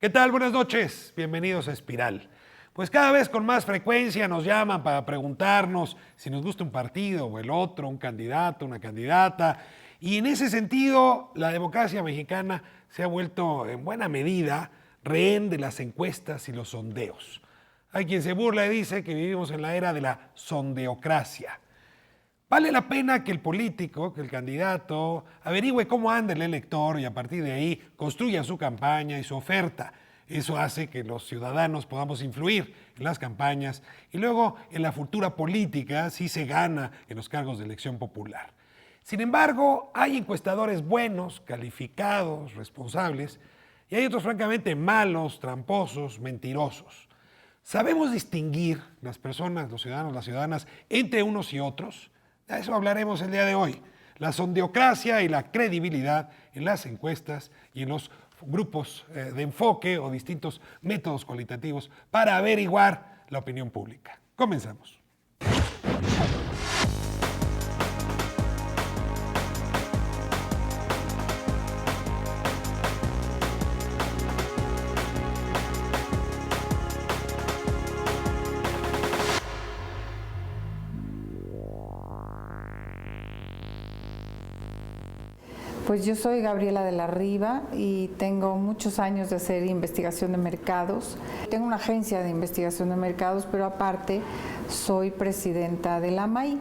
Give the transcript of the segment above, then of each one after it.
¿Qué tal? Buenas noches. Bienvenidos a Espiral. Pues cada vez con más frecuencia nos llaman para preguntarnos si nos gusta un partido o el otro, un candidato, una candidata. Y en ese sentido, la democracia mexicana se ha vuelto en buena medida rehén de las encuestas y los sondeos. Hay quien se burla y dice que vivimos en la era de la sondeocracia. Vale la pena que el político, que el candidato, averigüe cómo anda el elector y a partir de ahí construya su campaña y su oferta. Eso hace que los ciudadanos podamos influir en las campañas y luego en la futura política si se gana en los cargos de elección popular. Sin embargo, hay encuestadores buenos, calificados, responsables, y hay otros francamente malos, tramposos, mentirosos. ¿Sabemos distinguir las personas, los ciudadanos, las ciudadanas, entre unos y otros? De eso hablaremos el día de hoy. La sondeocracia y la credibilidad en las encuestas y en los grupos de enfoque o distintos métodos cualitativos para averiguar la opinión pública. Comenzamos. Pues yo soy Gabriela de la Riva y tengo muchos años de hacer investigación de mercados. Tengo una agencia de investigación de mercados, pero aparte soy presidenta de la AMAI.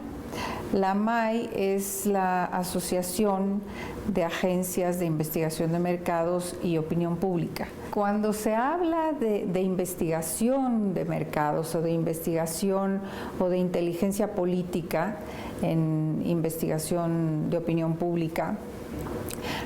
La AMAI es la Asociación de Agencias de Investigación de Mercados y Opinión Pública. Cuando se habla de investigación de mercados o de investigación o de inteligencia política en investigación de opinión pública,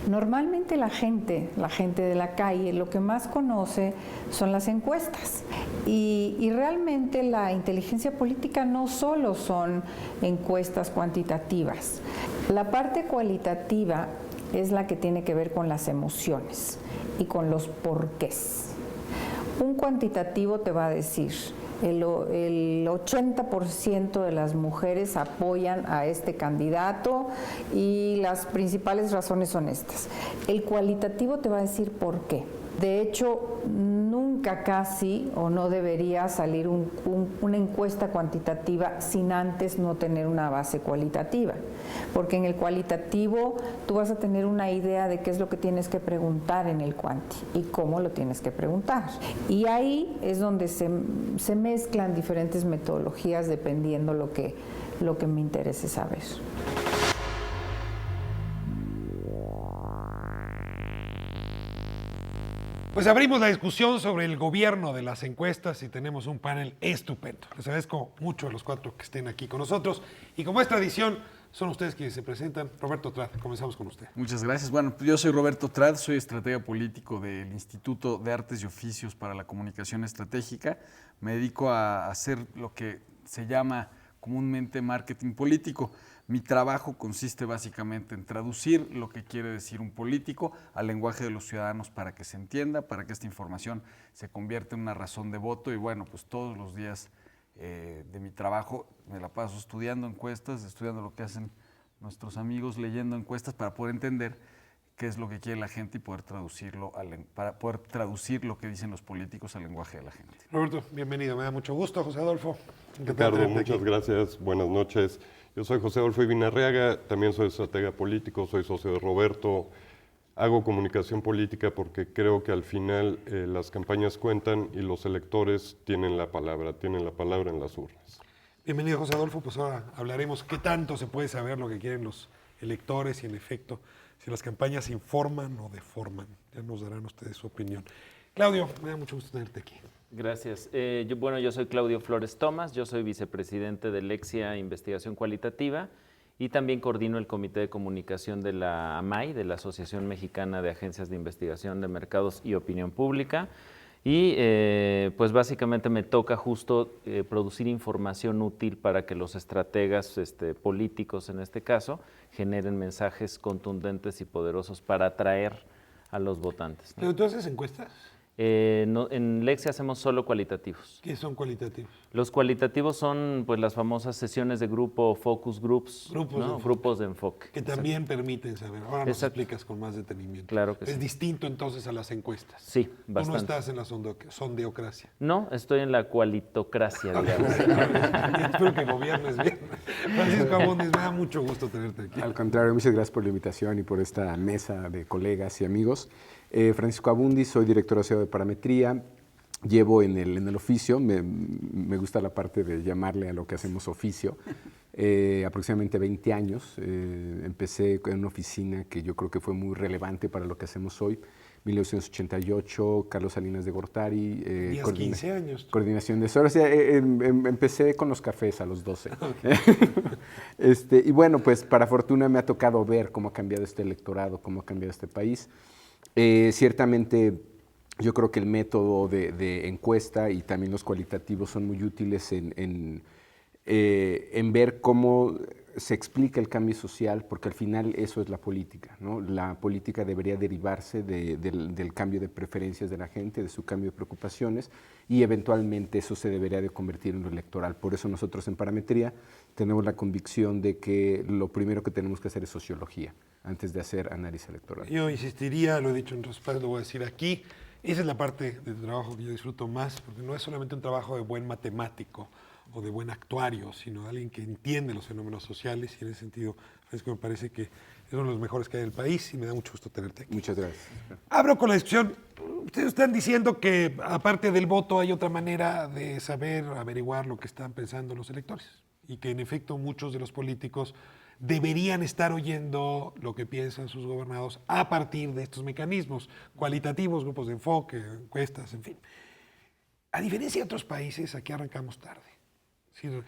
normalmente la gente de la calle lo que más conoce son las encuestas y realmente la inteligencia política no solo son encuestas cuantitativas. La parte cualitativa es la que tiene que ver con las emociones y con los porqués. Un cuantitativo te va a decir: el 80% de las mujeres apoyan a este candidato y las principales razones son estas. El cualitativo te va a decir por qué. De hecho, nunca casi o no debería salir una encuesta cuantitativa sin antes no tener una base cualitativa, porque en el cualitativo tú vas a tener una idea de qué es lo que tienes que preguntar en el cuanti y cómo lo tienes que preguntar. Y ahí es donde se mezclan diferentes metodologías dependiendo lo que me interese saber. Pues abrimos la discusión sobre el gobierno de las encuestas y tenemos un panel estupendo. Les agradezco mucho a los cuatro que estén aquí con nosotros. Y como es tradición, son ustedes quienes se presentan. Roberto Trad, comenzamos con usted. Muchas gracias. Bueno, yo soy Roberto Trad, soy estratega político del Instituto de Artes y Oficios para la Comunicación Estratégica. Me dedico a hacer lo que se llama comúnmente marketing político. Mi trabajo consiste básicamente en traducir lo que quiere decir un político al lenguaje de los ciudadanos para que se entienda, para que esta información se convierta en una razón de voto. Y bueno, pues todos los días de mi trabajo me la paso estudiando encuestas, estudiando lo que hacen nuestros amigos, leyendo encuestas para poder entender qué es lo que quiere la gente y poder traducirlo para poder traducir lo que dicen los políticos al lenguaje de la gente. Roberto, bienvenido, me da mucho gusto. José Adolfo. Ricardo, muchas gracias, buenas noches. Yo soy José Adolfo Ibinarriaga, también soy estratega político, soy socio de Roberto. Hago comunicación política porque creo que al final las campañas cuentan y los electores tienen la palabra en las urnas. Bienvenido, José Adolfo. Pues ahora hablaremos qué tanto se puede saber lo que quieren los electores y en efecto si las campañas informan o deforman. Ya nos darán ustedes su opinión. Claudio, me da mucho gusto tenerte aquí. Gracias. Yo soy Claudio Flores Tomás, yo soy vicepresidente de Lexia Investigación Cualitativa y también coordino el Comité de Comunicación de la AMAI, de la Asociación Mexicana de Agencias de Investigación de Mercados y Opinión Pública. Y pues básicamente me toca justo producir información útil para que los estrategas políticos, en este caso, generen mensajes contundentes y poderosos para atraer a los votantes, ¿no? ¿Pero tú haces encuestas? En Lexia hacemos solo cualitativos. ¿Qué son cualitativos? Los cualitativos son pues las famosas sesiones de grupo, focus groups, Grupos ¿no? de enfoque. Grupos de enfoque. Que también permiten saber. Ahora nos Exacto. explicas con más detenimiento. Claro que Es sí. distinto entonces a las encuestas. Sí, Tú no bastante. estás en la sondeocracia. No, estoy en la cualitocracia, digamos. Espero que gobiernes bien. Francisco Abundis, me da mucho gusto tenerte aquí. Al contrario, muchas gracias por la invitación y por esta mesa de colegas y amigos. Francisco Abundis, soy director asociado de parametría. Llevo en el oficio, me gusta la parte de llamarle a lo que hacemos oficio, aproximadamente 20 años. Empecé en una oficina que yo creo que fue muy relevante para lo que hacemos hoy. 1988, Carlos Salinas de Gortari. Tenías 15 años. Coordinación de eso. O sea, empecé con los cafés a los 12. Y bueno, pues para fortuna me ha tocado ver cómo ha cambiado este electorado, cómo ha cambiado este país. Ciertamente yo creo que el método de encuesta y también los cualitativos son muy útiles en ver cómo se explica el cambio social, porque al final eso es la política, ¿no? La política debería derivarse del cambio de preferencias de la gente, de su cambio de preocupaciones, y eventualmente eso se debería de convertir en lo electoral. Por eso nosotros en parametría tenemos la convicción de que lo primero que tenemos que hacer es sociología, antes de hacer análisis electoral. Yo insistiría, lo he dicho en otros espacios, lo voy a decir aquí, esa es la parte de tu trabajo que yo disfruto más, porque no es solamente un trabajo de buen matemático o de buen actuario, sino de alguien que entiende los fenómenos sociales, y en ese sentido, Francisco, me parece que es uno de los mejores que hay en el país y me da mucho gusto tenerte aquí. Muchas gracias. Abro con la discusión. Ustedes están diciendo que aparte del voto hay otra manera de saber, averiguar lo que están pensando los electores, y que en efecto muchos de los políticos deberían estar oyendo lo que piensan sus gobernados a partir de estos mecanismos cualitativos, grupos de enfoque, encuestas, en fin. A diferencia de otros países, aquí arrancamos tarde. Es decir,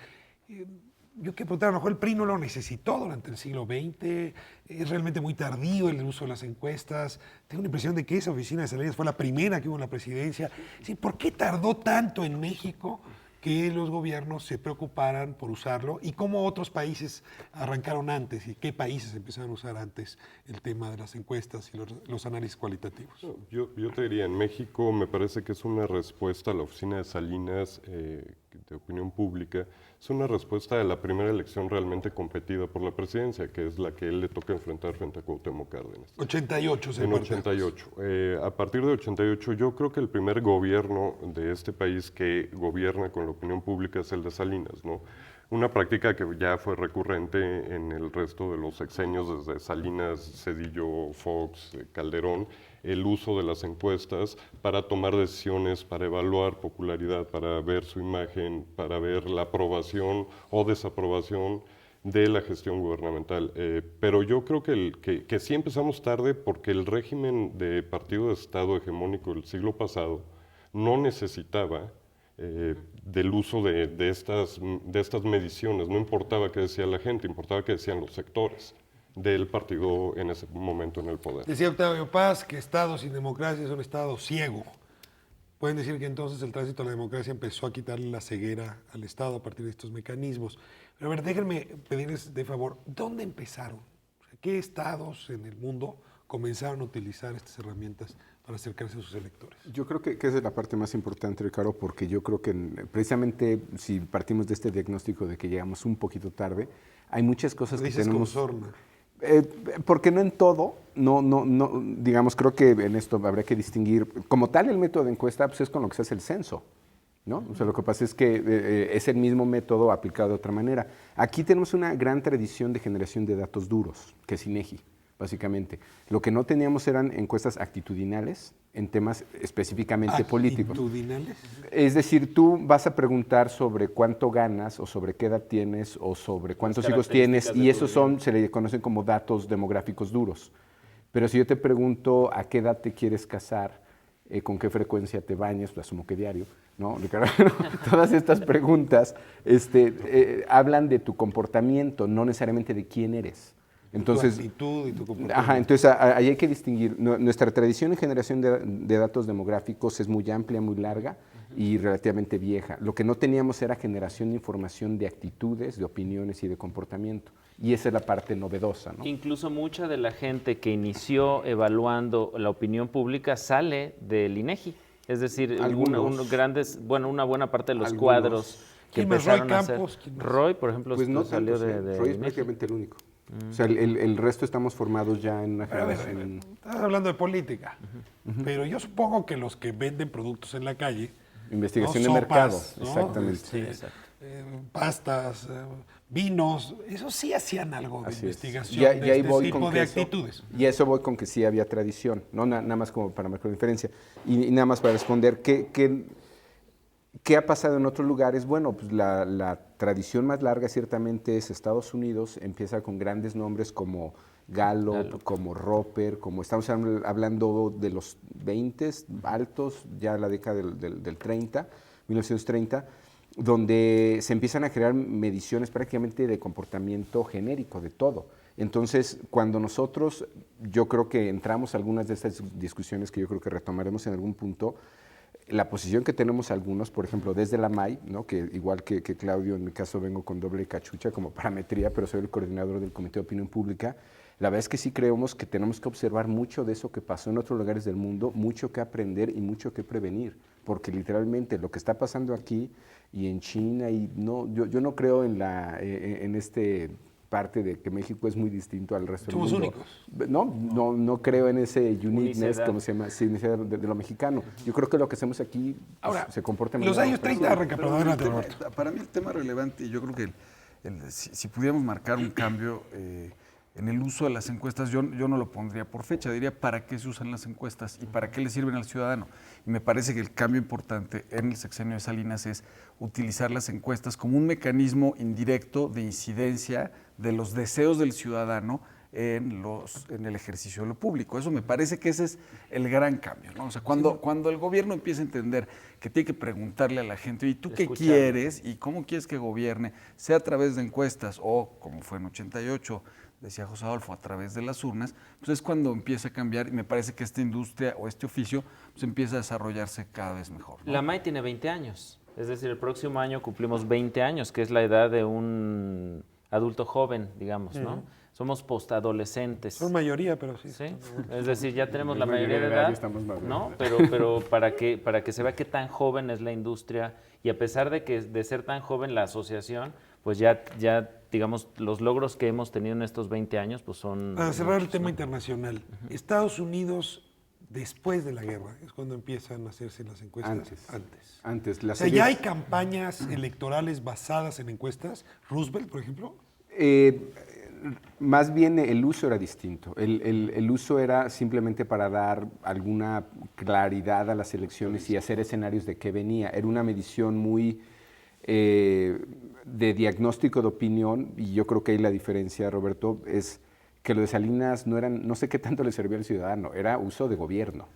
yo que preguntar, a lo mejor el PRI no lo necesitó durante el siglo XX, es realmente muy tardío el uso de las encuestas. Tengo la impresión de que esa oficina de Salinas fue la primera que hubo en la presidencia. Es decir, ¿por qué tardó tanto en México que los gobiernos se preocuparan por usarlo, y cómo otros países arrancaron antes y qué países empezaron a usar antes el tema de las encuestas y los análisis cualitativos? Yo te diría, en México me parece que es una respuesta a la oficina de Salinas de opinión pública, es una respuesta a la primera elección realmente competida por la presidencia, que es la que él le toca enfrentar frente a Cuauhtémoc Cárdenas. 88 se En parte. 88. A partir de 88, yo creo que el primer gobierno de este país que gobierna con la opinión pública es el de Salinas, ¿no? Una práctica que ya fue recurrente en el resto de los sexenios, desde Salinas, Zedillo, Fox, Calderón, el uso de las encuestas para tomar decisiones, para evaluar popularidad, para ver su imagen, para ver la aprobación o desaprobación de la gestión gubernamental. Pero yo creo que sí empezamos tarde, porque el régimen de partido de Estado hegemónico del siglo pasado no necesitaba del uso de estas mediciones. No importaba qué decía la gente, importaba qué decían los sectores del partido en ese momento en el poder. Decía Octavio Paz que Estado sin democracia es un Estado ciego. Pueden decir que entonces el tránsito a la democracia empezó a quitarle la ceguera al Estado a partir de estos mecanismos. Pero a ver, déjenme pedirles de favor, ¿dónde empezaron? O sea, ¿qué estados en el mundo comenzaron a utilizar estas herramientas para acercarse a sus electores? Yo creo que esa es la parte más importante, Ricardo, porque yo creo que precisamente si partimos de este diagnóstico de que llegamos un poquito tarde, hay muchas cosas que tenemos... Con sorna. Porque no en todo, no, digamos, creo que en esto habría que distinguir, como tal el método de encuesta pues es con lo que se hace el censo, ¿no? O sea, lo que pasa es que es el mismo método aplicado de otra manera. Aquí tenemos una gran tradición de generación de datos duros, que es INEGI, básicamente. Lo que no teníamos eran encuestas actitudinales en temas específicamente políticos. ¿Actitudinales? Es decir, tú vas a preguntar sobre cuánto ganas o sobre qué edad tienes o sobre cuántos hijos tienes, y esos se le conocen como datos demográficos duros. Pero si yo te pregunto a qué edad te quieres casar, con qué frecuencia te bañas, pues asumo que diario, ¿no, Ricardo? Todas estas preguntas hablan de tu comportamiento, no necesariamente de quién eres. Entonces, tu actitud y tu comportamiento. Ajá, entonces ahí hay que distinguir. Nuestra tradición en generación de datos demográficos es muy amplia, muy larga y relativamente vieja. Lo que no teníamos era generación de información de actitudes, de opiniones y de comportamiento. Y esa es la parte novedosa, ¿no? Incluso mucha de la gente que inició evaluando la opinión pública sale del INEGI. Es decir, Algunos. una buena parte de los Algunos. cuadros que ¿Quién más? ¿Roy empezaron a hacer. Campos? ¿Quién más? Roy, por ejemplo, Pues no salió tantos, de Roy es INEGI. prácticamente el único. O sea, el resto estamos formados ya en una Pero a ver, generación. estás hablando de política, pero yo supongo que los que venden productos en la calle, Investigación ¿no? de mercado, Sopas, ¿no? exactamente. Sí, exacto. Pastas, vinos, eso sí hacían algo de Así es. investigación Ya de ahí este voy tipo con de que eso- actitudes. Y a eso voy con que sí había tradición, ¿no? Nada más como para marcar la diferencia. Y nada más para responder, ¿qué ha pasado en otros lugares? Bueno, pues la tradición más larga ciertamente es Estados Unidos, empieza con grandes nombres como Gallup, como Roper, como estamos hablando de los 20 altos, ya la década del 30, 1930, donde se empiezan a crear mediciones prácticamente de comportamiento genérico, de todo. Entonces, cuando nosotros, yo creo que entramos a algunas de estas discusiones que yo creo que retomaremos en algún punto, la posición que tenemos algunos, por ejemplo, desde la MAI, ¿no? Que igual que Claudio, en mi caso vengo con doble cachucha como parametría, pero soy el coordinador del Comité de Opinión Pública, la verdad es que sí creemos que tenemos que observar mucho de eso que pasó en otros lugares del mundo, mucho que aprender y mucho que prevenir, porque literalmente lo que está pasando aquí y en China, y no, yo no creo en este parte de que México es muy distinto al resto Somos del mundo. únicos. No creo en ese uniqueness, Unicidad. como se llama, sí, unicidad de lo mexicano. Yo creo que lo que hacemos aquí pues, Ahora, se comporta de los manera años diferente. 30, Pero adelante, el tema- Roberto. para mí el tema relevante, y yo creo que si pudiéramos marcar un cambio en el uso de las encuestas, yo no lo pondría por fecha, diría para qué se usan las encuestas y para qué le sirven al ciudadano. Y me parece que el cambio importante en el sexenio de Salinas es utilizar las encuestas como un mecanismo indirecto de incidencia de los deseos del ciudadano en el ejercicio de lo público. Eso me parece que ese es el gran cambio, ¿no? O sea, cuando el gobierno empieza a entender que tiene que preguntarle a la gente, ¿y tú qué Escucharlo. quieres y cómo quieres que gobierne? Sea a través de encuestas o, como fue en 88, decía José Adolfo, a través de las urnas, pues es cuando empieza a cambiar y me parece que esta industria o este oficio pues empieza a desarrollarse cada vez mejor, ¿no? La MAI tiene 20 años, es decir, el próximo año cumplimos 20 años, que es la edad de un adulto joven, digamos, ¿no? Somos postadolescentes. Son mayoría, pero sí. ¿Sí? Es decir, ya tenemos la La mayoría de mayoría de edad edad, ya estamos maduros. ¿no? Pero para que se vea qué tan joven es la industria y a pesar de ser tan joven la asociación, pues ya digamos, los logros que hemos tenido en estos 20 años, pues son... Para cerrar el muchos, tema ¿no? internacional, Estados Unidos, después de la guerra, es cuando empiezan a hacerse las encuestas. Antes. O sea, ¿ya hay campañas electorales basadas en encuestas? ¿Roosevelt, por ejemplo? Más bien el uso era distinto. El uso era simplemente para dar alguna claridad a las elecciones y hacer escenarios de qué venía. Era una medición muy de diagnóstico de opinión, y yo creo que ahí la diferencia, Roberto, es que lo de Salinas no sé qué tanto le servía al ciudadano, era uso de gobierno.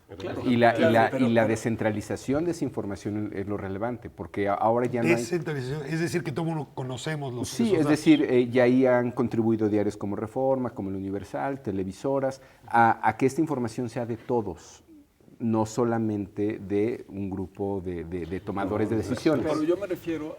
Y la descentralización de esa información es lo relevante, porque ahora ya no hay... Descentralización, es decir, que todo mundo conocemos los Sí, esos es datos. decir, ya ahí han contribuido diarios como Reforma, como El Universal, televisoras, a que esta información sea de todos, no solamente de un grupo de tomadores de decisiones. Pero yo me refiero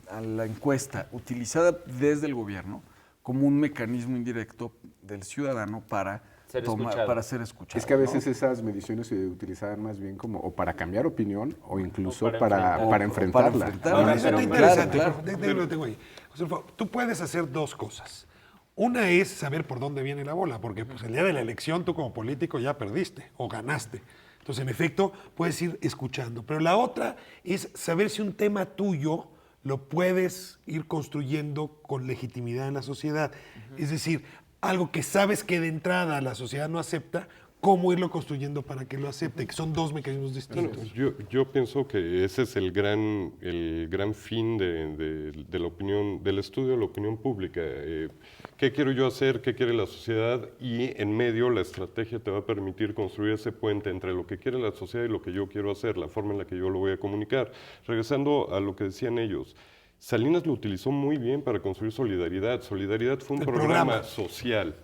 a la encuesta utilizada desde el gobierno como un mecanismo indirecto del ciudadano para Ser escuchado. para ser escuchado. Es que a veces esas mediciones se utilizaban más bien como o para cambiar opinión o incluso O para para enfrentar. enfrentarla. enfrentarla. Ahora, No, eso está pero interesante. claro, Déjame lo tengo ahí. José Alfredo, tú puedes hacer dos cosas. Una es saber por dónde viene la bola, porque pues, el día de la elección tú como político ya perdiste o ganaste. Entonces, en efecto, puedes ir escuchando. Pero la otra es saber si un tema tuyo lo puedes ir construyendo con legitimidad en la sociedad. Es decir, algo que sabes que de entrada la sociedad no acepta, cómo irlo construyendo para que lo acepte, que son dos mecanismos Bueno, distintos. yo pienso que ese es el gran fin de la opinión, del estudio de la opinión pública. ¿Qué quiero yo hacer? ¿Qué quiere la sociedad? Y en medio la estrategia te va a permitir construir ese puente entre lo que quiere la sociedad y lo que yo quiero hacer, la forma en la que yo lo voy a comunicar. Regresando a lo que decían ellos, Salinas lo utilizó muy bien para construir solidaridad. Solidaridad fue un El programa programa. social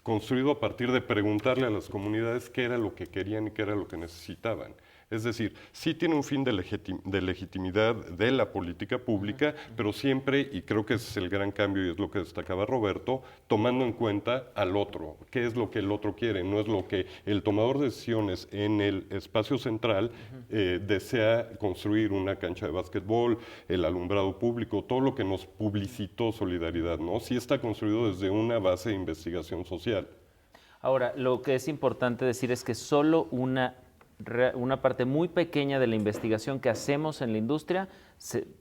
construido a partir de preguntarle a las comunidades qué era lo que querían y qué era lo que necesitaban. Es decir, sí tiene un fin de legitimidad de la política pública, pero siempre, y creo que ese es el gran cambio y es lo que destacaba Roberto, tomando en cuenta al otro, qué es lo que el otro quiere, no es lo que el tomador de decisiones en el espacio central desea construir, una cancha de básquetbol, el alumbrado público, todo lo que nos publicitó Solidaridad, ¿no? Sí está construido desde una base de investigación social. Ahora, lo que es importante decir es que solo una parte muy pequeña de la investigación que hacemos en la industria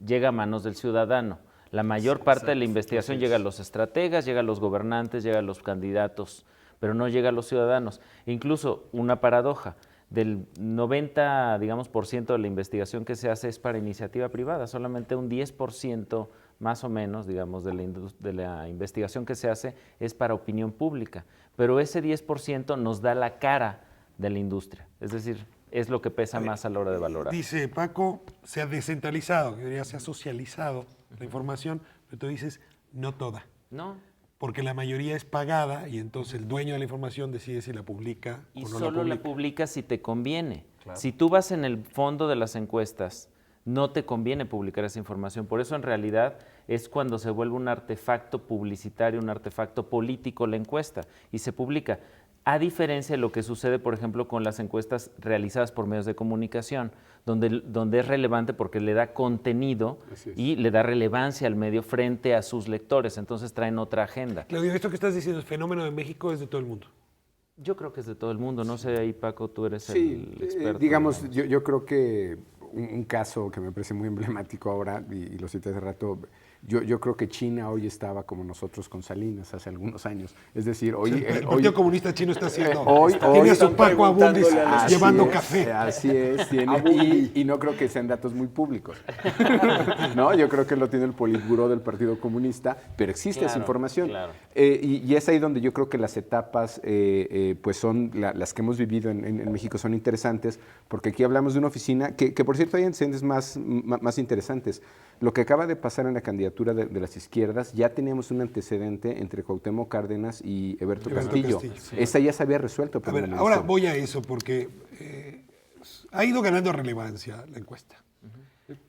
llega a manos del ciudadano. La mayor parte de la investigación llega a los estrategas, llega a los gobernantes, llega a los candidatos, pero no llega a los ciudadanos. Incluso una paradoja, del 90%, digamos, de la investigación que se hace es para iniciativa privada, solamente un 10% más o menos, digamos, de la investigación que se hace es para opinión pública, pero ese 10% nos da la cara de la industria, es decir, es lo que pesa más a la hora de valorar. Dice Paco, se ha descentralizado, se ha socializado la información, pero tú dices, no toda. No. Porque la mayoría es pagada y entonces el dueño de la información decide si la publica y o no solo la la publica si te conviene. Claro. Si tú vas en el fondo de las encuestas, no te conviene publicar esa información. Por eso en realidad es cuando se vuelve un artefacto publicitario, un artefacto político la encuesta y se publica. A diferencia de lo que sucede, por ejemplo, con las encuestas realizadas por medios de comunicación, donde es relevante porque le da contenido y le da relevancia al medio frente a sus lectores, entonces traen otra agenda. Claudio, esto que estás diciendo, el fenómeno de México es de todo el mundo. Yo creo que es de todo el mundo, no sé ahí Paco, tú eres el experto. Digamos, yo creo que un caso que me parece muy emblemático ahora, y lo cité hace rato, yo creo que China hoy estaba como nosotros con Salinas hace algunos años. Es decir, hoy... El Partido Comunista Chino está haciendo... hoy tiene a su Paco Abundis llevando es, café. Así es, y no creo que sean datos muy públicos. No, yo creo que lo tiene el Politburó del Partido Comunista, pero existe esa información. Claro. Y es ahí donde yo creo que las etapas pues son las que hemos vivido en México son interesantes, porque aquí hablamos de una oficina que por cierto hay antecedentes más interesantes. Lo que acaba de pasar en la candidatura de las izquierdas, ya teníamos un antecedente entre Cuauhtémoc Cárdenas y Eberto Castillo. Sí. Esa ya se había resuelto. A ver, ahora voy a eso porque ha ido ganando relevancia la encuesta.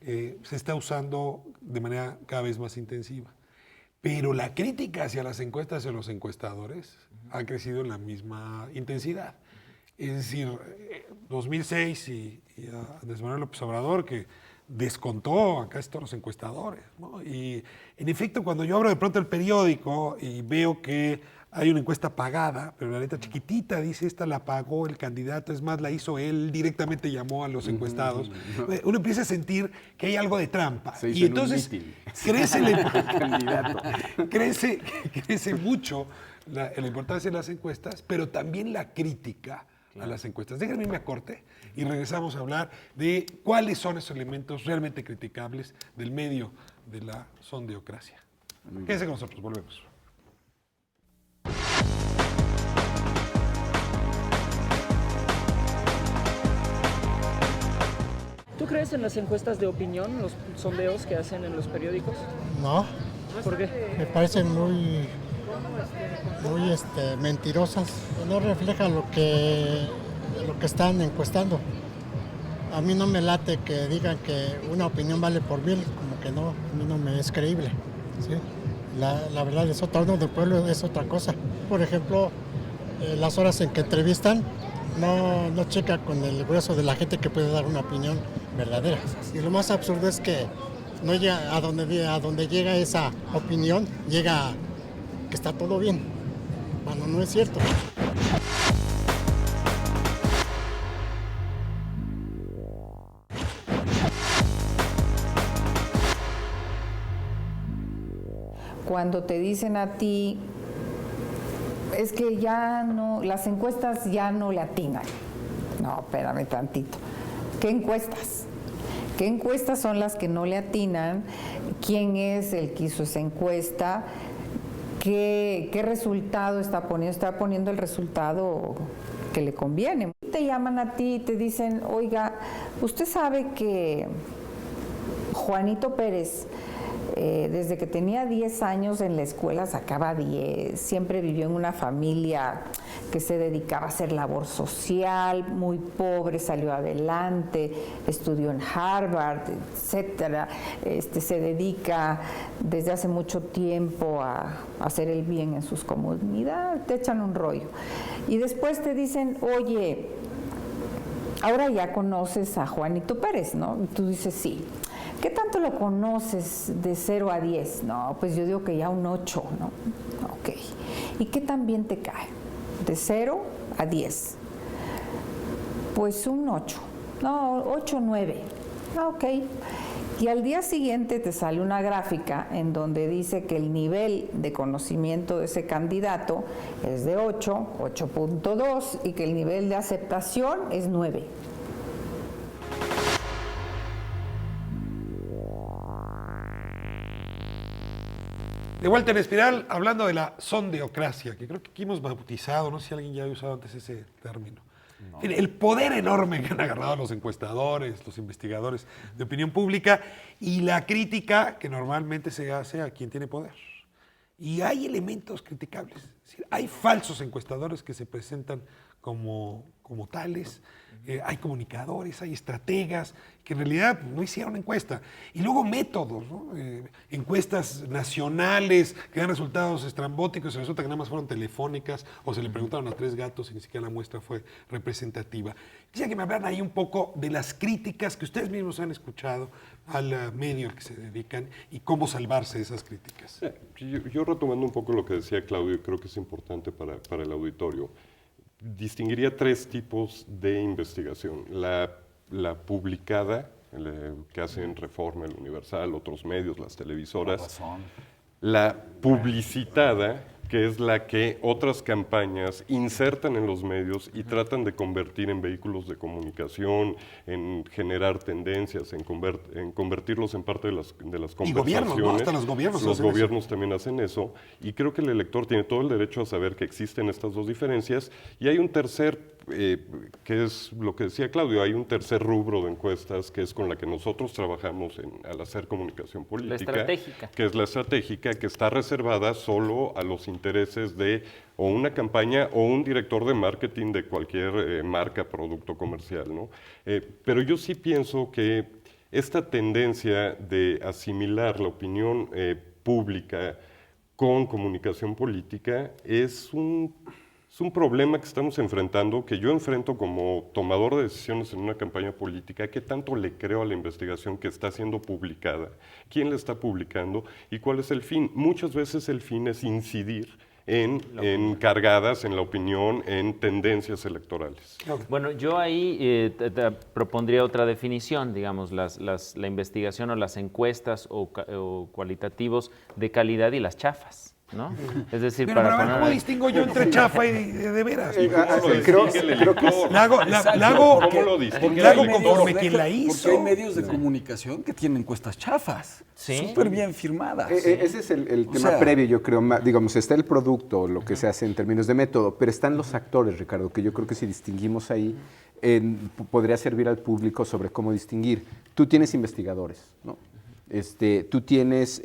Se está usando de manera cada vez más intensiva. Pero la crítica hacia las encuestas y los encuestadores ha crecido en la misma intensidad. Es decir, 2006 y Andrés Manuel López Obrador, que descontó a casi todos los encuestadores, ¿no? Y en efecto, cuando yo abro de pronto el periódico y veo que hay una encuesta pagada, pero la letra chiquitita dice, esta la pagó el candidato, es más, la hizo él, directamente llamó a los encuestados, uno empieza a sentir que hay algo de trampa. Y entonces crece mucho la importancia de las encuestas, pero también la crítica a las encuestas. Déjenme irme a corte y regresamos a hablar de cuáles son esos elementos realmente criticables del medio de la sondeocracia. Quédense con nosotros, volvemos. ¿Tú crees en las encuestas de opinión, los sondeos que hacen en los periódicos? No, ¿Por qué? me parecen muy mentirosas. No reflejan lo que están encuestando. A mí no me late que digan que una opinión vale por 1000, como que no, a mí no me es creíble. ¿Sí? La verdad es otra, uno del pueblo es otra cosa. Por ejemplo, las horas en que entrevistan no checa con el grueso de la gente que puede dar una opinión verdadera. Y lo más absurdo es que no llega a donde llega esa opinión, llega que está todo bien, cuando no es cierto. Cuando te dicen a ti, es que ya no, las encuestas ya no le atinan. No, espérame tantito. ¿Qué encuestas? ¿Qué encuestas son las que no le atinan? ¿Quién es el que hizo esa encuesta? ¿Qué resultado está poniendo? Está poniendo el resultado que le conviene. Te llaman a ti y te dicen, oiga, usted sabe que Juanito Pérez Desde que tenía 10 años en la escuela sacaba 10, siempre vivió en una familia que se dedicaba a hacer labor social, muy pobre, salió adelante, estudió en Harvard, etcétera. Se dedica desde hace mucho tiempo a hacer el bien en sus comunidades, te echan un rollo. Y después te dicen, oye, ahora ya conoces a Juanito Pérez, ¿no? Y tú dices, sí. ¿Qué tanto lo conoces de 0 a 10? No, pues yo digo que ya un 8, ¿no? Ok. ¿Y qué tan bien te cae? De 0 a 10. Pues un 8. No, 8, 9. Ok. Y al día siguiente te sale una gráfica en donde dice que el nivel de conocimiento de ese candidato es de 8, 8.2 y que el nivel de aceptación es 9. De vuelta en Espiral, hablando de la sondeocracia, que creo que aquí hemos bautizado, no sé si alguien ya había usado antes ese término. En fin, el poder enorme que han agarrado los encuestadores, los investigadores de opinión pública y la crítica que normalmente se hace a quien tiene poder. Y hay elementos criticables. Es decir, hay falsos encuestadores que se presentan como tales, hay comunicadores, hay estrategas que en realidad no hicieron encuesta. Y luego métodos, ¿no? Encuestas nacionales que dan resultados estrambóticos y resulta que nada más fueron telefónicas o se le preguntaron a 3 gatos y ni siquiera la muestra fue representativa. Quisiera que me hablaran ahí un poco de las críticas que ustedes mismos han escuchado al medio al que se dedican y cómo salvarse de esas críticas. Yo retomando un poco lo que decía Claudio, creo que es importante para el auditorio. Distinguiría 3 tipos de investigación. La publicada, que hacen Reforma, El Universal, otros medios, las televisoras. La publicitada, que es la que otras campañas insertan en los medios y tratan de convertir en vehículos de comunicación, en generar tendencias, en convertirlos en parte de las conversaciones. Y gobiernos, ¿no? Hasta los gobiernos Los hacen eso. gobiernos también hacen eso. Y creo que el elector tiene todo el derecho a saber que existen estas 2 diferencias. Y hay un tercer, que es lo que decía Claudio, hay un tercer rubro de encuestas que es con la que nosotros trabajamos al hacer comunicación política. La estratégica. Que es la estratégica, que está reservada solo a los intereses de o una campaña o un director de marketing de cualquier marca, producto comercial, ¿no? Pero yo sí pienso que esta tendencia de asimilar la opinión pública con comunicación política es un problema que estamos enfrentando, que yo enfrento como tomador de decisiones en una campaña política. ¿Qué tanto le creo a la investigación que está siendo publicada? ¿Quién la está publicando? ¿Y cuál es el fin? Muchas veces el fin es incidir en cargadas, en la opinión, en tendencias electorales. Bueno, yo ahí te propondría otra definición, digamos, la investigación o las encuestas o cualitativos de calidad y las chafas, ¿no? Es decir, Pero para a ver, poner... ¿cómo distingo yo entre chafa y de veras? Creo que La hago ¿Cómo lo distingue? la hago Hay conforme medios- quien la hizo. Porque hay medios de comunicación que tienen encuestas chafas, Sí. súper bien firmadas. Ese es el O tema sea, previo, yo creo. Digamos, está el producto, lo que se hace en términos de método, pero están los actores, Ricardo, que yo creo que si distinguimos ahí, podría servir al público sobre cómo distinguir. Tú tienes investigadores, ¿no? Tú tienes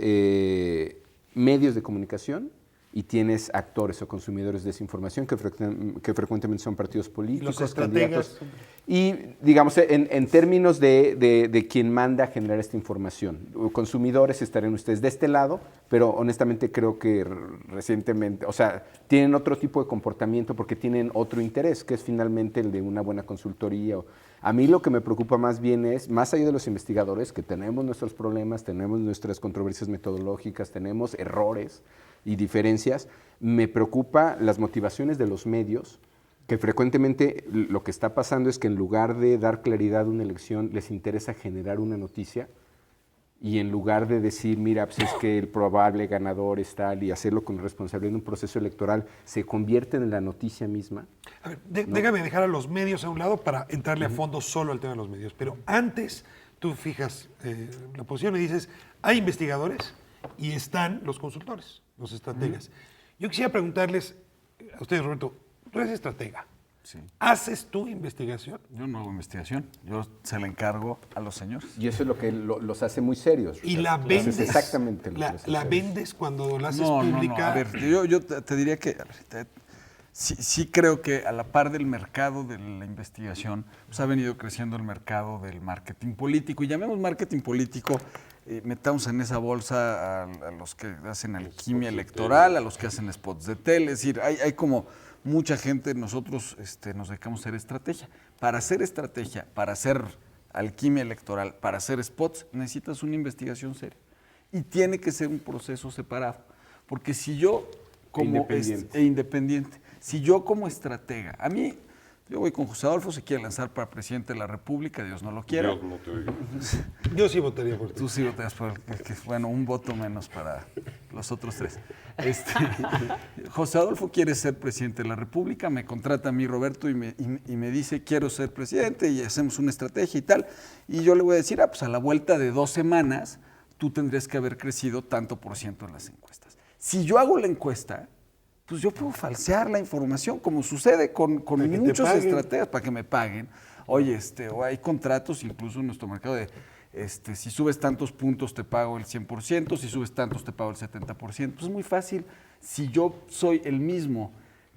medios de comunicación y tienes actores o consumidores de esa información que frecuentemente son partidos políticos, los estrategas. candidatos. Y, digamos, en términos de quien manda a generar esta información, consumidores estarían ustedes de este lado, pero honestamente creo que recientemente, o sea, tienen otro tipo de comportamiento porque tienen otro interés, que es finalmente el de una buena consultoría. A mí lo que me preocupa más bien es, más allá de los investigadores, que tenemos nuestros problemas, tenemos nuestras controversias metodológicas, tenemos errores y diferencias, me preocupa las motivaciones de los medios, que frecuentemente lo que está pasando es que en lugar de dar claridad a una elección, les interesa generar una noticia y en lugar de decir, mira, pues es que el probable ganador es tal y hacerlo con responsabilidad en un proceso electoral, se convierten en la noticia misma. A ver, déjame dejar a los medios a un lado para entrarle a fondo solo al tema de los medios. Pero antes, tú fijas la posición y dices, hay investigadores y están los consultores, los estrategas. Yo quisiera preguntarles a ustedes, Roberto, tú eres estratega. Sí. ¿Haces tu investigación? Yo no hago investigación, yo se la encargo a los señores. Y eso es lo que los hace muy serios. ¿Y la Eso vendes? es exactamente lo que los hace ¿La serios. vendes cuando la haces No. pública? A ver, yo te diría que sí creo que a la par del mercado de la investigación, pues ha venido creciendo el mercado del marketing político. Y llamemos marketing político, metamos en esa bolsa a los que hacen alquimia electoral, a los que hacen spots de tele. Es decir, hay como mucha gente, nosotros nos dedicamos a hacer estrategia. Para hacer estrategia, para hacer alquimia electoral, para hacer spots, necesitas una investigación seria. Y tiene que ser un proceso separado. Porque si yo como independiente. Si yo como estratega, yo voy con José Adolfo, se quiere lanzar para presidente de la República, Dios no lo quiera. Dios no te oiga. Yo sí votaría por ti. Tú sí votarías por bueno, un voto menos para los otros tres. José Adolfo quiere ser presidente de la República, me contrata a mí Roberto y me dice quiero ser presidente y hacemos una estrategia y tal. Y yo le voy a decir, pues a la vuelta de 2 semanas tú tendrías que haber crecido tanto por ciento en las encuestas. Si yo hago la encuesta, pues yo puedo falsear la información, como sucede con muchos estrategas para que me paguen. Oye, o hay contratos, incluso en nuestro mercado, de si subes tantos puntos te pago el 100%, si subes tantos te pago el 70%. Pues es muy fácil. Si yo soy el mismo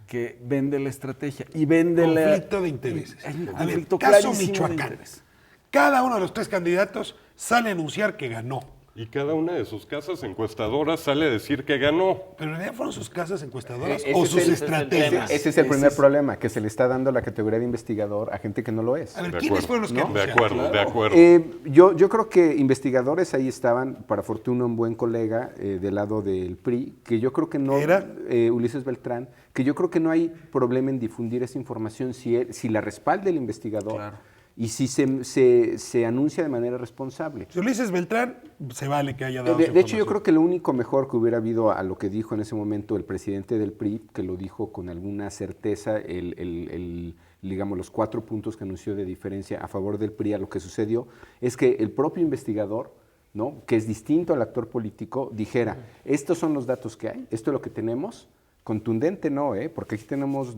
que vende la estrategia y vende Conflicto de intereses. Hay un A ver, conflicto caso clarísimo de Michoacán. interés. Cada uno de los 3 candidatos sale a anunciar que ganó. Y cada una de sus casas encuestadoras sale a decir que ganó. Pero en realidad fueron sus casas encuestadoras Ese o es sus el- estrategias. Ese es el primer problema, que se le está dando la categoría de investigador a gente que no lo es. A ver, De ¿quiénes acuerdo. fueron los que De anunciaron? acuerdo, de acuerdo. Yo creo que investigadores ahí estaban, para fortuna un buen colega del lado del PRI, que yo creo que no, ¿Era? Ulises Beltrán, que yo creo que no hay problema en difundir esa información si la respalda el investigador. Claro. Y si se anuncia de manera responsable. Si Ulises Beltrán, se vale que haya dado De su hecho, yo información. creo que lo único mejor que hubiera habido a lo que dijo en ese momento el presidente del PRI, que lo dijo con alguna certeza, digamos, los 4 puntos que anunció de diferencia a favor del PRI a lo que sucedió, es que el propio investigador, ¿no?, que es distinto al actor político, dijera, estos son los datos que hay, esto es lo que tenemos. Contundente no, porque aquí tenemos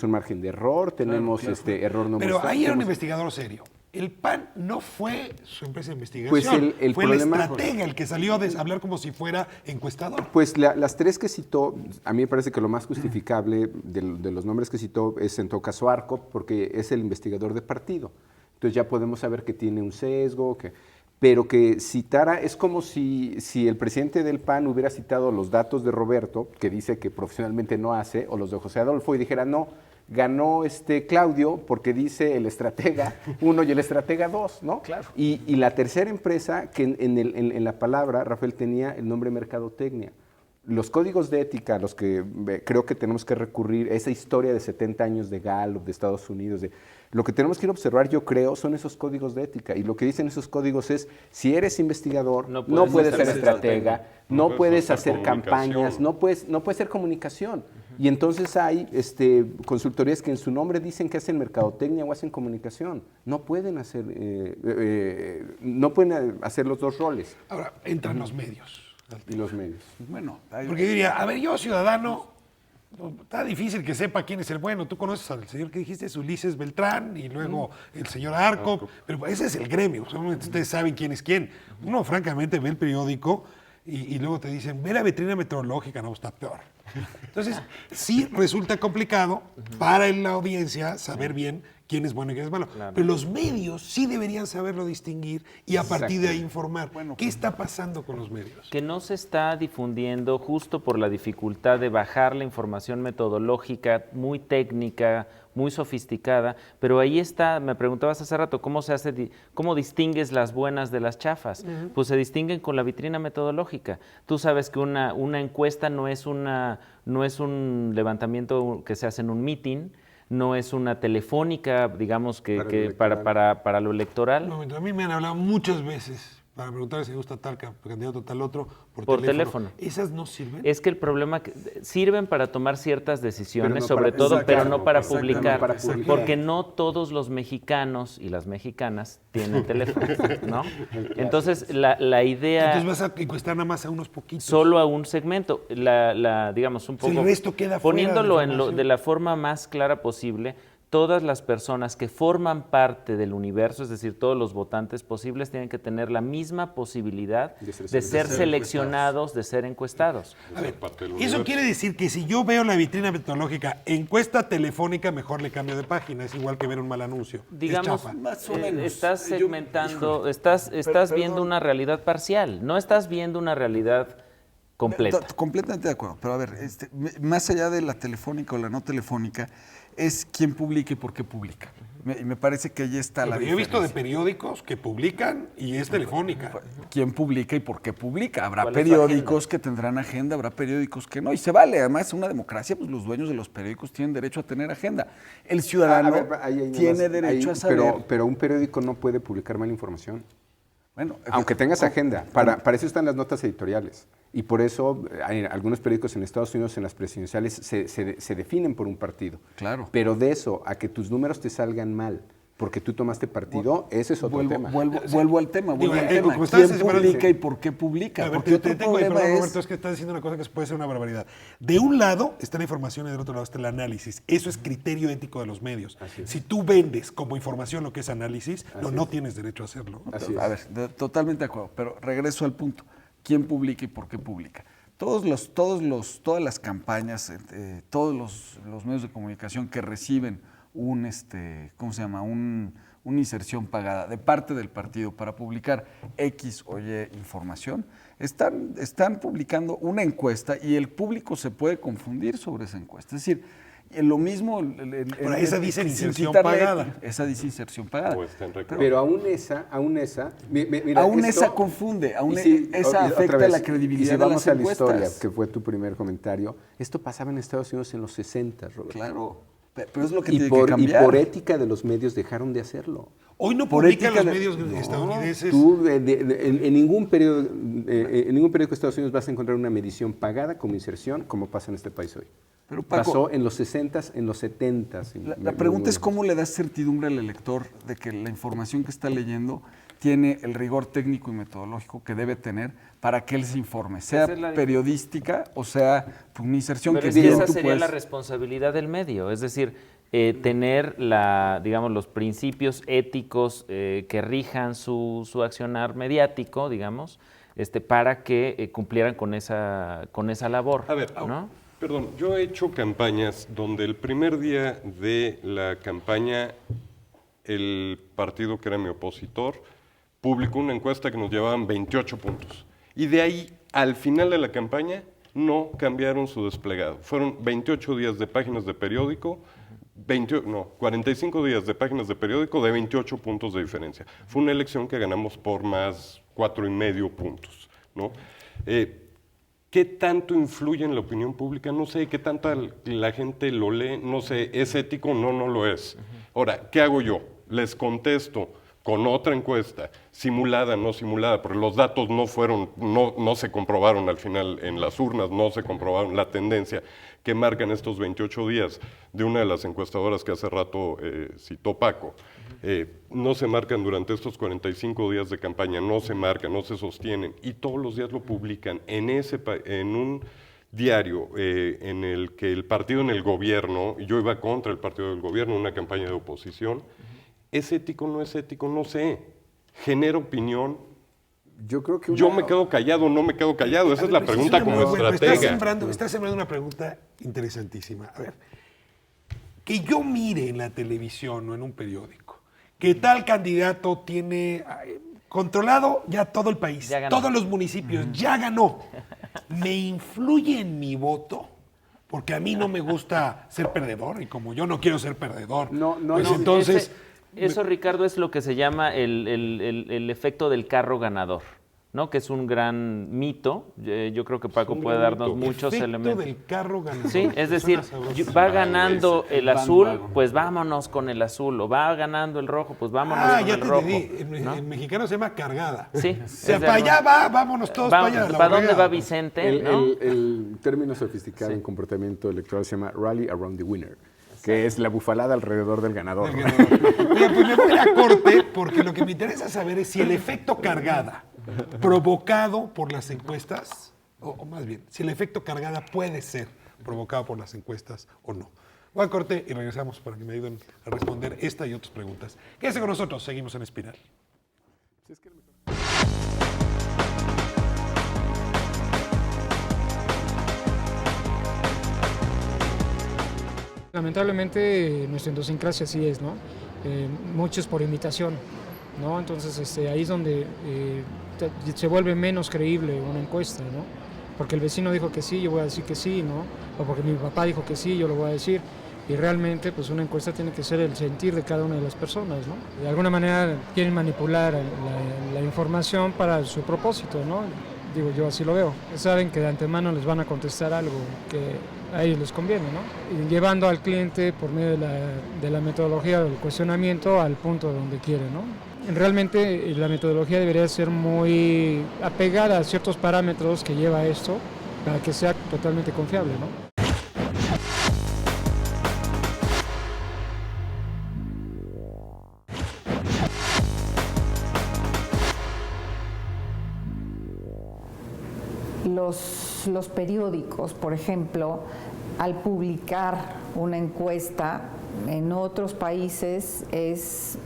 un margen de error, tenemos error no Pero mostrado, ahí era un tenemos- investigador serio. El PAN no fue su empresa de investigación. Pues el fue problema- el estratega el que salió a hablar como si fuera encuestador. Pues las 3 que citó, a mí me parece que lo más justificable de los nombres que citó es en todo caso Arco, porque es el investigador de partido. Entonces ya podemos saber que tiene un sesgo, pero que citara, es como si el presidente del PAN hubiera citado los datos de Roberto, que dice que profesionalmente no hace, o los de José Adolfo, y dijera, no, ganó Claudio porque dice el estratega 1 y el estratega 2, ¿no? Claro. Y la tercera empresa, que en la palabra, Rafael, tenía el nombre mercadotecnia. Los códigos de ética a los que creo que tenemos que recurrir, esa historia de 70 años de Gallup, de Estados Unidos, lo que tenemos que ir a observar, yo creo, son esos códigos de ética. Y lo que dicen esos códigos es, si eres investigador, No no puedes puedes hacer ser estratega, no puedes hacer comunicación. campañas, no puedes hacer comunicación. Y entonces hay consultorías que en su nombre dicen que hacen mercadotecnia o hacen comunicación. No pueden hacer los 2 roles. Ahora, entran los medios. Y los medios. Bueno, Porque diría, a ver, yo ciudadano, está difícil que sepa quién es el bueno. Tú conoces al señor que dijiste, es Ulises Beltrán, y luego el señor Arco, pero ese es el gremio, seguramente ustedes saben quién es quién. Uno francamente ve el periódico y luego te dicen, ve la vitrina meteorológica, no, está peor. Entonces, sí resulta complicado para la audiencia saber bien quién es bueno y quién es malo. Claro. Pero los medios sí deberían saberlo distinguir y a partir de ahí informar. Bueno, ¿Qué está pasando con los medios? Que no se está difundiendo justo por la dificultad de bajar la información metodológica muy técnica, muy sofisticada, pero ahí está, me preguntabas hace rato, ¿cómo distingues las buenas de las chafas? Pues se distinguen con la vitrina metodológica. Tú sabes que una encuesta no es un levantamiento que se hace en un meeting, no es una telefónica, digamos, para lo electoral. No, a mí me han hablado muchas veces para preguntar si gusta tal candidato, tal otro, Por teléfono. ¿Esas no sirven? Es que el problema sirven para tomar ciertas decisiones, Pero no sobre para- todo, pero exacto, no para exactamente, publicar, para publicar. porque no todos los mexicanos y las mexicanas tienen teléfono, ¿no? Entonces, la idea Entonces vas a encuestar nada más a unos poquitos. solo a un segmento, digamos un Si el poco, resto queda fuera de la poniéndolo información. de la forma más clara posible. Todas las personas que forman parte del universo, es decir, todos los votantes posibles, tienen que tener la misma posibilidad De ser de ser seleccionados. seleccionados, de ser encuestados. A ver, parte del eso universo. quiere decir que si yo veo la vitrina meteorológica, encuesta telefónica, mejor le cambio de página. Es igual que ver un mal anuncio. Es Digamos, chafa. Más o menos. estás Yo- segmentando, híjole. estás viendo Perdón. una realidad parcial, no estás viendo una realidad completa. Completamente de acuerdo. Pero a ver, más allá de la telefónica o la no telefónica, es quién publica y por qué publica. Y me parece que ahí está la Pero yo he visto de diferencia. periódicos que publican y es telefónica. ¿Quién publica y por qué publica? Habrá ¿Cuál es su periódicos que tendrán agenda, habrá periódicos que no. Y se vale. Además, en una democracia, pues los dueños de los periódicos tienen derecho a tener agenda. El ciudadano A ver, ahí nada tiene más, derecho ahí, a saber. pero un periódico no puede publicar mala información. Bueno, Aunque tengas agenda, para eso están las notas editoriales. Y por eso hay algunos periódicos en Estados Unidos, en las presidenciales, se definen por un partido. Claro. Pero de eso a que tus números te salgan mal porque tú tomaste partido, ese es otro tema. Vuelvo al tema. Digo, Vuelvo al como tema. estabas ¿Quién separando- publica y por qué publica? A ver, Porque te otro tengo ahí, problema perdón, es... Roberto, es que estás diciendo una cosa que puede ser una barbaridad. De un lado está la información y del otro lado está el análisis. Eso es criterio ético de los medios. Si tú vendes como información lo que es análisis, no tienes derecho a hacerlo. Así es. A ver, totalmente de acuerdo, pero regreso al punto. ¿Quién publica y por qué publica? Todas las campañas, todos los medios de comunicación que reciben ¿cómo se llama? Una inserción pagada de parte del partido para publicar X o Y información, están publicando una encuesta y el público se puede confundir sobre esa encuesta. Es decir, lo mismo... Pero esa dice sin inserción quitarle pagada. ética, esa dice inserción pagada. O está en reclamo. Pero aún esa, mira, Aún esto- esa confunde, aún y sí, esa otra afecta vez, la credibilidad y si de vamos las a la historia, encuestas. que fue tu primer comentario, esto pasaba en Estados Unidos en los 60, Roberto. Claro, pero es lo que Y tiene por, que y cambiar. por ética de los medios dejaron de hacerlo. Hoy no Por publican los ética medios No, estadounidenses. tú en ningún periódico de Estados Unidos vas a encontrar una medición pagada como inserción, como pasa en este país hoy. Pero, Paco, Pasó en los 60s, en los 70s. La pregunta es cómo le das certidumbre al elector de que la información que está leyendo tiene el rigor técnico y metodológico que debe tener para que él se informe, sea Esa es la- periodística o sea pues, una inserción Pero que es que bien esa tú sería puedes- la responsabilidad del medio, es decir, tener digamos, los principios éticos que rijan su accionar mediático, digamos, para que cumplieran con esa labor. A ver, ¿no? perdón, yo he hecho campañas donde el primer día de la campaña el partido que era mi opositor publicó una encuesta que nos llevaban 28 puntos. Y de ahí, al final de la campaña, no cambiaron su desplegado. Fueron 28 días de páginas de periódico, 45 días de páginas de periódico de 28 puntos de diferencia. Fue una elección que ganamos por más 4,5 puntos, ¿no? ¿Qué tanto influye en la opinión pública? No sé, ¿qué tanta la gente lo lee? No sé, ¿es ético? No, no lo es. Ahora, ¿qué hago yo? Les contesto con otra encuesta, simulada, no simulada, porque los datos no se comprobaron al final en las urnas, no se comprobaron la tendencia que marcan estos 28 días de una de las encuestadoras que hace rato citó Paco. No se marcan durante estos 45 días de campaña, no se marcan, no se sostienen, y todos los días lo publican en un diario en el que el partido en el gobierno, yo iba contra el partido del gobierno, una campaña de oposición. ¿Es ético o no es ético? No sé. ¿Genera opinión? Yo creo que Yo me quedo callado o no me quedo callado. Esa es la pregunta como estratega. Estás sembrando una pregunta interesantísima. A ver, que yo mire en la televisión o en un periódico que tal candidato tiene controlado ya todo el país, Ya ganó. todos los municipios, ya ganó. ¿Me influye en mi voto? Porque a mí no me gusta ser perdedor y como yo no quiero ser perdedor, pues No, entonces... Eso, Ricardo, es lo que se llama el efecto del carro ganador. ¿no? Que es un gran mito. Yo creo que Paco un puede gran darnos mito. muchos Efecto elementos. del carro ganador. Sí, es decir, Suena sabroso. va ganando el azul, bandwagon. pues vámonos con el azul, o va ganando el rojo, pues vámonos Ah, con ya el te rojo. entendí. ¿no? En mexicano se llama cargada. Sí. O sea, es de para allá alguna- va, vámonos todos para allá. la ¿Para dónde borrega. va Vicente? ¿no? El término sofisticado en comportamiento electoral se llama rally around the winner, que es la bufalada alrededor del ganador. ¿no? Oye, pues me voy a corte porque lo que me interesa saber es si el efecto cargada provocado por las encuestas, o más bien, si el efecto cargada puede ser provocado por las encuestas o no. Voy a corte y regresamos para que me ayuden a responder esta y otras preguntas. Quédense con nosotros, seguimos en Espiral. Lamentablemente nuestra idiosincrasia así es, ¿no? Muchos por imitación, ¿no? Entonces ahí es donde se vuelve menos creíble una encuesta, ¿no? Porque el vecino dijo que sí, yo voy a decir que sí, ¿no? O porque mi papá dijo que sí, yo lo voy a decir. Y realmente pues una encuesta tiene que ser el sentir de cada una de las personas, ¿no? De alguna manera quieren manipular la información para su propósito, ¿no? Digo, yo así lo veo. Saben que de antemano les van a contestar algo que a ellos les conviene, ¿no? Y llevando al cliente por medio de la metodología del cuestionamiento al punto donde quiere, ¿no? Realmente la metodología debería ser muy apegada a ciertos parámetros que lleva esto para que sea totalmente confiable, ¿no? Los periódicos, por ejemplo, al publicar una encuesta en otros países es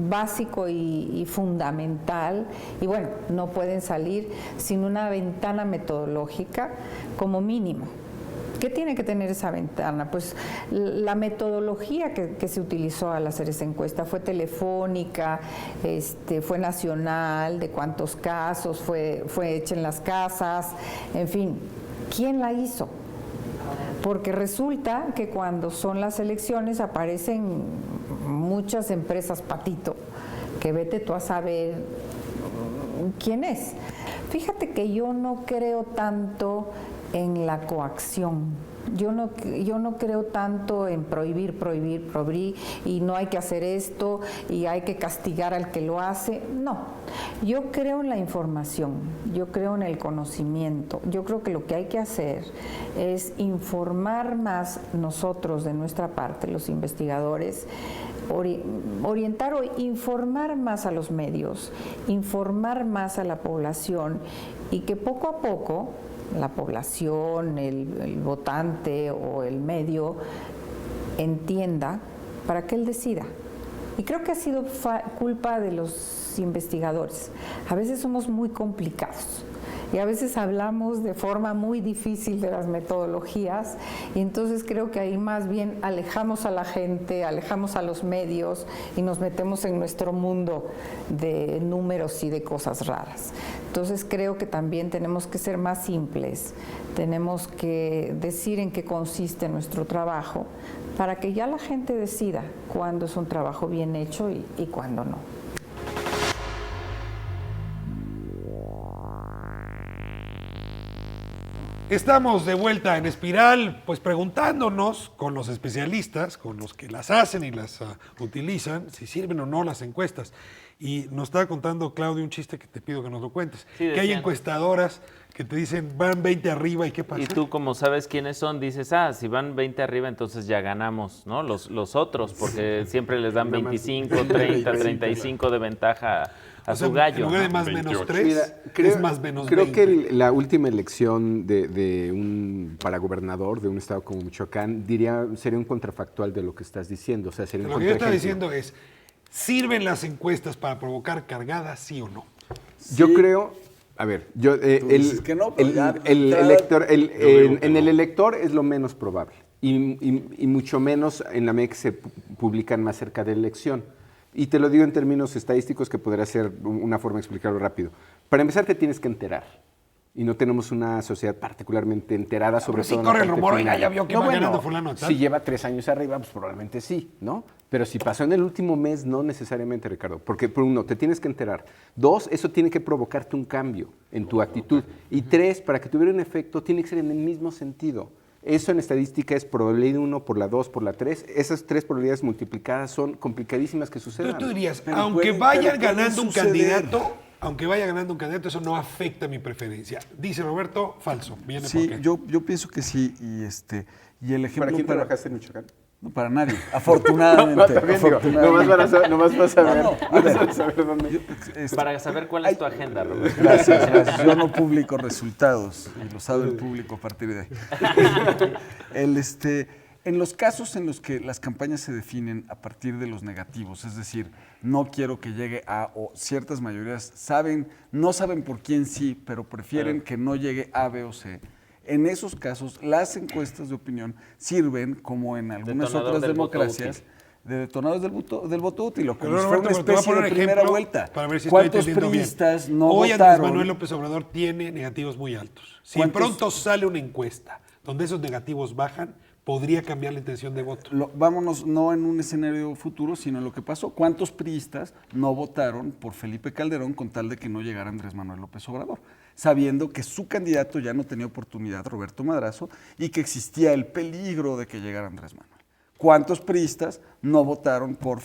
básico y fundamental, y bueno, no pueden salir sin una ventana metodológica como mínimo. ¿Qué tiene que tener esa ventana? Pues la metodología que se utilizó al hacer esa encuesta fue telefónica, fue nacional, de cuántos casos, fue hecha en las casas, en fin, ¿quién la hizo? Porque resulta que cuando son las elecciones aparecen muchas empresas patito, que vete tú a saber quién es. Fíjate que yo no creo tanto en la coacción. Yo no creo tanto en prohibir y no hay que hacer esto y hay que castigar al que lo hace. No, yo creo en la información, yo creo en el conocimiento. Yo creo que lo que hay que hacer es informar más nosotros de nuestra parte, los investigadores, orientar o informar más a los medios, informar más a la población y que poco a poco la población, el votante o el medio entienda para que él decida. Y creo que ha sido culpa de los investigadores. A veces somos muy complicados y a veces hablamos de forma muy difícil de las metodologías y entonces creo que ahí más bien alejamos a la gente, alejamos a los medios y nos metemos en nuestro mundo de números y de cosas raras. Entonces creo que también tenemos que ser más simples, tenemos que decir en qué consiste nuestro trabajo para que ya la gente decida cuándo es un trabajo bien hecho y cuándo no. Estamos de vuelta en Espiral, pues preguntándonos con los especialistas, con los que las hacen y las utilizan, si sirven o no las encuestas. Y nos estaba contando Claudio un chiste que te pido que nos lo cuentes. Sí, que hay decían. encuestadoras que te dicen van 20 arriba y qué pasa. Y tú, como sabes quiénes son, dices, si van 20 arriba, entonces ya ganamos, ¿no? Los otros, porque siempre les dan 25, 30, 35 de ventaja a O sea, su gallo. en lugar de ¿no? más 28. menos 3, Mira, es más menos creo 20. que la última elección para gobernador de un estado como Michoacán sería un contrafactual de lo que estás diciendo. O sea, sería un Lo que yo estaba contraejemplo. diciendo es, ¿sirven las encuestas para provocar cargadas, sí o no? Yo creo, a ver, dices que no, pero ya de entrada, en el elector es lo menos probable y mucho menos en la MEC se publican más cerca de la elección. Y te lo digo en términos estadísticos que podría ser una forma de explicarlo rápido. Para empezar te tienes que enterar. y no tenemos una sociedad particularmente enterada sobre Pero sí todo. corre en el la parte rumor, oiga, final. ya vio que va ganando fulano de tal. Si lleva 3 años arriba, pues probablemente sí, ¿no? Pero si pasó en el último mes, no necesariamente, Ricardo. Porque, por uno, te tienes que enterar. 2, eso tiene que provocarte un cambio en tu actitud. Y 3, para que tuviera un efecto, tiene que ser en el mismo sentido. Eso en estadística es probabilidad de 1 por la 2 por la 3. Esas 3 probabilidades multiplicadas son complicadísimas que sucedan. Entonces tú dirías, Pero aunque puede- vaya pero puede ganando un suceder. candidato, eso no afecta mi preferencia. Dice Roberto, falso. Viene Sí, por qué. yo pienso que sí, y el ejemplo ¿Para quién trabajaste en Michoacán? No, para nadie, afortunadamente. También digo, nomás para saber, para saber dónde. Para saber cuál es tu agenda, Roberto. Gracias. Yo no publico resultados y lo sabe el público a partir de ahí. En los casos en los que las campañas se definen a partir de los negativos, es decir, no quiero que llegue a, o ciertas mayorías no saben por quién sí, pero prefieren que no llegue A, B o C. En esos casos, las encuestas de opinión sirven, como en algunas Detonador otras del voto democracias, útil. de detonadores del voto útil, o como Pero si fuera una Roberto, te voy a especie poner de un primera ejemplo vuelta. para ver si estoy ¿Cuántos entendiendo bien. priistas no Hoy Andrés votaron? Manuel López Obrador tiene negativos muy altos. Si de ¿Cuántos? pronto sale una encuesta donde esos negativos bajan, podría cambiar la intención de voto. Vámonos no en un escenario futuro, sino en lo que pasó. ¿Cuántos priistas no votaron por Felipe Calderón con tal de que no llegara Andrés Manuel López Obrador? Sabiendo que su candidato ya no tenía oportunidad, Roberto Madrazo, y que existía el peligro de que llegara Andrés Manuel. ¿Cuántos priistas no votaron por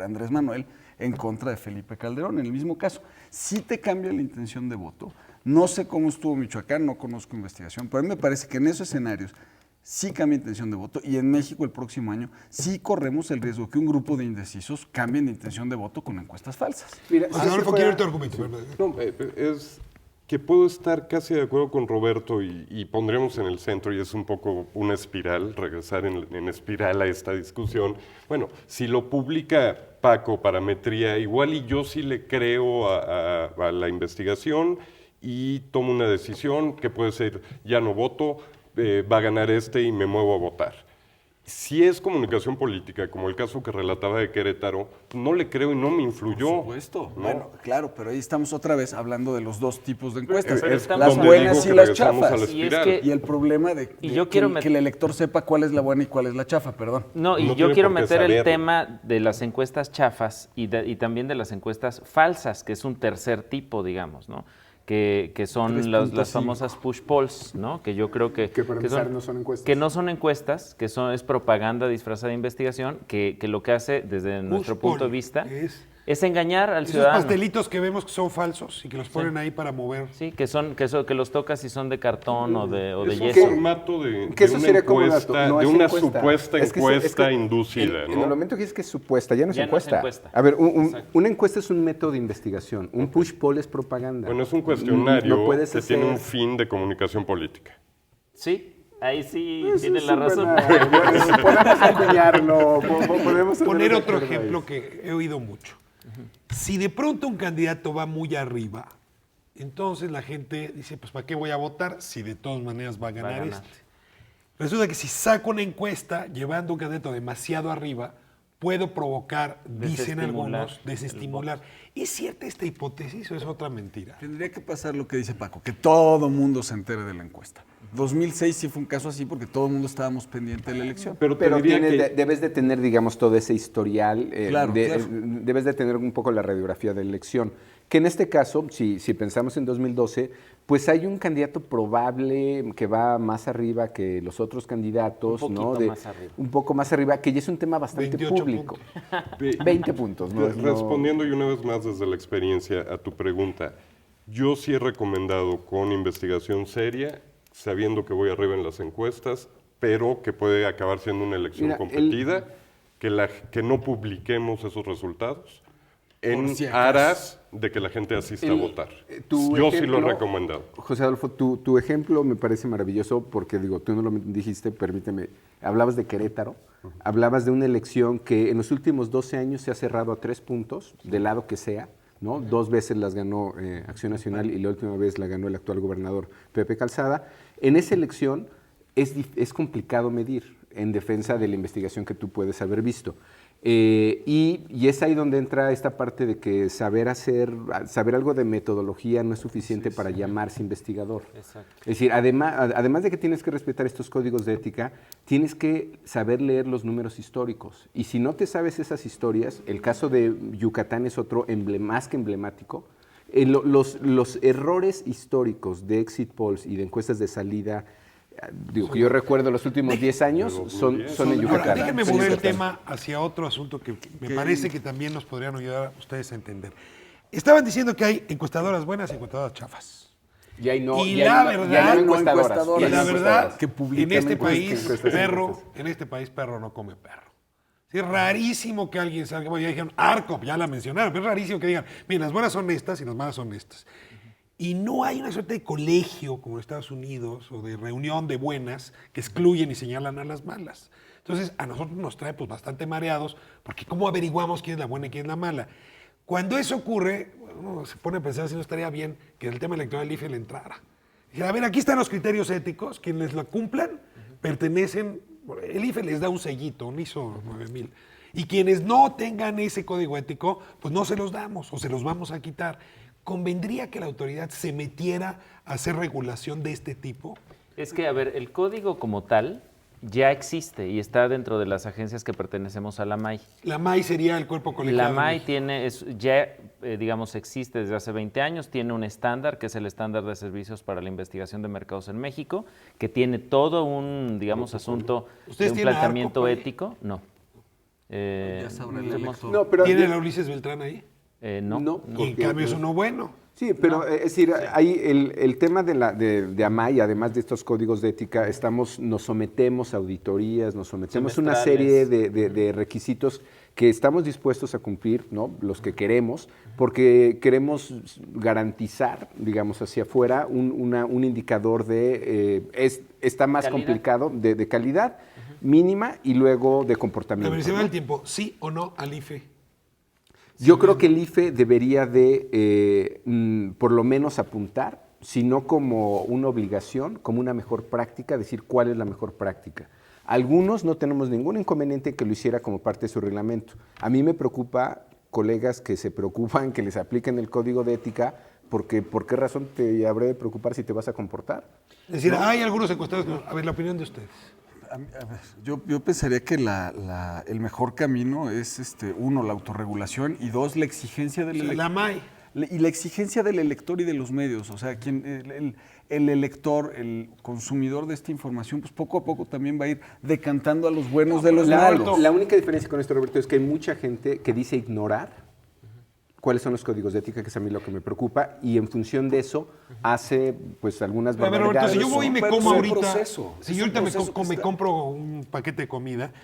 Andrés Manuel en contra de Felipe Calderón? En el mismo caso, sí te cambia la intención de voto. No sé cómo estuvo Michoacán, no conozco investigación, pero a mí me parece que en esos escenarios sí cambia intención de voto, y en México el próximo año sí corremos el riesgo que un grupo de indecisos cambien de intención de voto con encuestas falsas. Mira, Adolfo, quiero ir tu argumento. No, es que puedo estar casi de acuerdo con Roberto y pondremos en el centro, y es un poco una espiral, regresar en espiral a esta discusión. Bueno, si lo publica Paco Parametría, igual y yo sí le creo a la investigación y tomo una decisión que puede ser, ya no voto, va a ganar y me muevo a votar. Si es comunicación política, como el caso que relataba de Querétaro, no le creo y no me influyó. Por supuesto. ¿no? Bueno, claro, pero ahí estamos otra vez hablando de los dos tipos de encuestas. Pero Es estamos- las donde buenas digo y que las regresamos a la chafas. Y es espiral. que- Y el problema de Y yo quiero que el elector sepa cuál es la buena y cuál es la chafa, perdón. No, y No yo tiene quiero por qué meter el saberlo. tema de las encuestas chafas y también de las encuestas falsas, que es un tercer tipo, digamos, ¿no? Que son las 3.5. famosas push polls, ¿no? Que yo creo que para empezar no son encuestas. Que no son encuestas, que es propaganda disfrazada de investigación, que lo que hace desde nuestro punto de vista es engañar al Esos ciudadano. pastelitos que vemos que son falsos y que los ponen ahí para mover. Sí, que los tocas y son de cartón o de Es un yeso. formato de Que eso una sería como encuesta, no de es una encuesta. supuesta Es que encuesta es que inducida, en ¿no? el momento que dices que es supuesta, ya no es Ya no es encuesta. encuesta. A ver, Exacto. una encuesta es un método de investigación. Un push poll es propaganda. Bueno, es un cuestionario No puedes que tiene hacer- un fin de comunicación política. Sí, ahí sí Eso tiene es la una razón. buena- Podemos acuñarlo. Podemos Poner tener otro de acuerdo ahí. ejemplo que he oído mucho. Si de pronto un candidato va muy arriba, entonces la gente dice, pues ¿para qué voy a votar si de todas maneras va a ganar ganar. Resulta que si saco una encuesta llevando un candidato demasiado arriba, puedo provocar, dicen Desestimular algunos, desestimular. ¿Es cierta esta hipótesis o es otra mentira? Tendría que pasar lo que dice Paco, que todo mundo se entere de la encuesta. 2006 sí fue un caso así porque todo el mundo estábamos pendiente de la elección. Pero, te Pero diría que debes de tener, digamos, todo ese historial. Claro, claro. Debes de tener un poco la radiografía de la elección. Que en este caso, si pensamos en 2012, pues hay un candidato probable que va más arriba que los otros candidatos. Un ¿no? poquito más arriba. Un poco más arriba, que ya es un tema bastante 28 público. Ve- 20 puntos. ¿no? Respondiendo y una vez más desde la experiencia a tu pregunta, yo sí he recomendado con investigación seria, sabiendo que voy arriba en las encuestas, pero que puede acabar siendo una elección Mira, competida, que no publiquemos esos resultados en Por si acaso. aras de que la gente asista a votar. Yo sí lo he recomendado. José Adolfo, tu ejemplo me parece maravilloso porque, digo, tú no lo dijiste, permíteme, hablabas de Querétaro, hablabas de una elección que en los últimos 12 años se ha cerrado a 3 puntos, del lado que sea, ¿no? 2 veces las ganó Acción Nacional y la última vez la ganó el actual gobernador Pepe Calzada. En esa elección es complicado medir en defensa de la investigación que tú puedes haber visto. Y es ahí donde entra esta parte de que saber algo de metodología no es suficiente para llamarse investigador. Exacto. Es decir, además de que tienes que respetar estos códigos de ética, tienes que saber leer los números históricos. Y si no te sabes esas historias, el caso de Yucatán es otro más que emblemático. Los errores históricos de exit polls y de encuestas de salida, que yo recuerdo los últimos 10 años, son en Yucatán. Ahora, déjenme mover el tema hacia otro asunto que me parece que también nos podrían ayudar a ustedes a entender. Estaban diciendo que hay encuestadoras buenas y encuestadoras chafas. Y ahí no, Y la encuestadoras. verdad, que en este país, encuestas. perro no come perro. Sí, es rarísimo que alguien salga, bueno, ya dijeron ARCOP, ya la mencionaron, pero es rarísimo que digan, mira, las buenas son estas y las malas son estas. Y no hay una suerte de colegio como en Estados Unidos o de reunión de buenas que excluyen y señalan a las malas. Entonces, a nosotros nos trae pues bastante mareados, porque ¿cómo averiguamos quién es la buena y quién es la mala? Cuando eso ocurre, uno se pone a pensar si no estaría bien que el tema electoral del IFE le entrara. Dije, a ver, aquí están los criterios éticos, quienes lo cumplan pertenecen, el IFE les da un sellito, un ISO 9000. Y quienes no tengan ese código ético, pues no se los damos o se los vamos a quitar. ¿Convendría que la autoridad se metiera a hacer regulación de este tipo? Es que, a ver, el código como tal ya existe y está dentro de las agencias que pertenecemos a la MAI. La MAI sería el cuerpo colegiado. La MAI digamos, existe desde hace 20 años, tiene un estándar, que es el estándar de servicios para la investigación de mercados en México, que tiene todo un, digamos, asunto de un planteamiento ético. No. Ya sabrá el elector. No, pero ¿Tiene la Ulises Beltrán ahí? No. Y en cambio es uno bueno. Sí, pero es decir, ahí el tema de AMAI, además de estos códigos de ética, nos sometemos a auditorías, nos sometemos a una serie de requisitos que estamos dispuestos a cumplir, ¿no? Los que queremos, porque queremos garantizar, digamos, hacia afuera un indicador está más ¿Calidad? Complicado, de calidad mínima y luego de comportamiento. A ver, se va el tiempo, ¿sí o no al IFE? Yo creo que el IFE debería de, por lo menos apuntar, si no como una obligación, como una mejor práctica, decir cuál es la mejor práctica. Algunos no tenemos ningún inconveniente en que lo hiciera como parte de su reglamento. A mí me preocupa colegas que se preocupan que les apliquen el código de ética, porque ¿por qué razón te habré de preocupar si te vas a comportar? Es decir, hay algunos encuestados que... A ver, la opinión de ustedes. A ver, yo pensaría que el mejor camino es, uno, la autorregulación y dos, la exigencia del elector. La MAI. Y la exigencia del elector y de los medios. O sea, el elector, el consumidor de esta información, pues poco a poco también va a ir decantando a los buenos de los malos. La única diferencia con esto, Roberto, es que hay mucha gente que dice ignorar cuáles son los códigos de ética, que es a mí lo que me preocupa, y en función de eso hace pues algunas A ver, Roberto, barbaridades. si yo voy y me Pero como es un ahorita, proceso, si es yo un ahorita proceso que me está... compro un paquete de comida,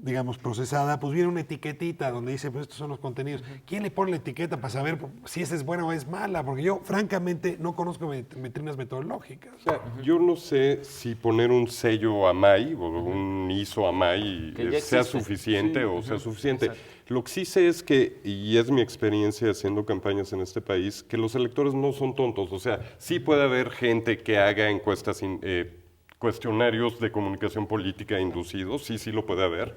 digamos, procesada, pues viene una etiquetita donde dice, pues estos son los contenidos. ¿Quién le pone la etiqueta para saber si esa es buena o es mala? Porque yo, francamente, no conozco metrinas metodológicas. O sea, yo no sé si poner un sello AMAI o un ISO AMAI Que ya sea existe. suficiente o sea suficiente. Lo que sí sé es que, y es mi experiencia haciendo campañas en este país, que los electores no son tontos. O sea, sí puede haber gente que haga encuestas cuestionarios de comunicación política inducidos, sí lo puede haber.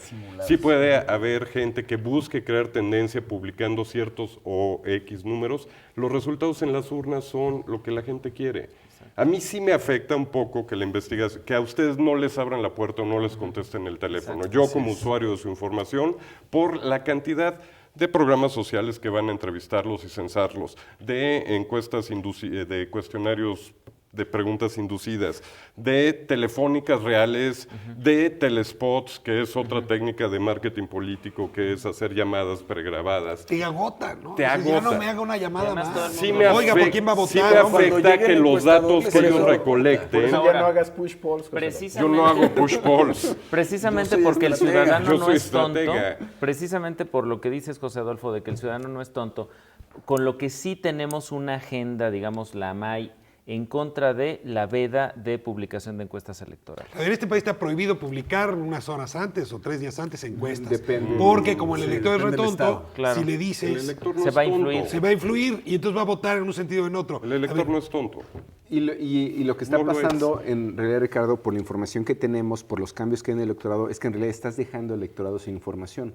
Sí puede haber gente que busque crear tendencia publicando ciertos o X números. Los resultados en las urnas son lo que la gente quiere. A mí sí me afecta un poco que la investigación, que a ustedes no les abran la puerta o no les contesten el teléfono. Yo como usuario de su información, por la cantidad de programas sociales que van a entrevistarlos y censarlos, de encuestas de cuestionarios de preguntas inducidas, de telefónicas reales, de telespots, que es otra técnica de marketing político, que es hacer llamadas pregrabadas. Te agota, ¿no? Te O sea, ya agota. no me haga una llamada Además, más. todo el mundo Sí me Oiga, ¿por quién va a votar? sí me Cuando afecta llegue que el los encuestador, datos les que ellos digo, recolecten. Por eso Ahora, ya no hagas push polls. José. Yo no hago push polls. Precisamente Yo soy porque el estratega. ciudadano Yo no soy es tonto, estratega. precisamente por lo que dices, José Adolfo, de que el ciudadano no es tonto, con lo que sí tenemos una agenda, digamos, la MAI, en contra de la veda de publicación de encuestas electorales. En este país está prohibido publicar unas horas antes o 3 días antes encuestas. Depende. Porque como el elector es depende del retonto, estado. Claro. si le El dices, elector no Se es va a tonto. influir. se va a influir y entonces va a votar en un sentido o en otro. El elector no es tonto. Y lo que está No lo pasando, en realidad, Ricardo, por la información que tenemos, por los cambios que hay en el electorado, es que en realidad estás dejando al electorado sin información.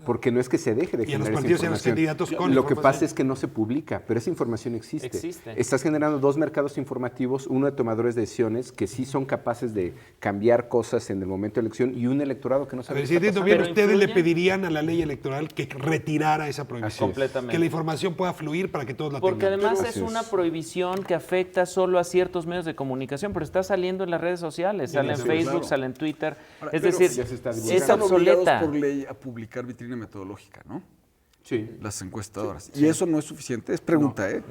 porque no es que se deje de Y a los generar esa partidos y a los información. candidatos con Lo que información. pasa es que no se publica, pero esa información existe. Estás generando dos mercados informativos, uno de tomadores de decisiones que sí son capaces de cambiar cosas en el momento de elección y un electorado que no A sabe ver, qué si está entiendo pasando. bien, ustedes le pedirían a la ley electoral que retirara esa prohibición. Completamente. Que la información pueda fluir para que todos la Porque tengan. además Así es una prohibición que afecta solo a ciertos medios de comunicación, pero está saliendo en las redes sociales, sale en Sí, Facebook, claro. sale en Twitter. Ahora, Es pero decir, ya se está es divulgando. Están obligados obsoleta. por ley a publicar vitrina metodológica, ¿no? Sí. Las encuestadoras. Y eso no es suficiente, es pregunta, ¿eh?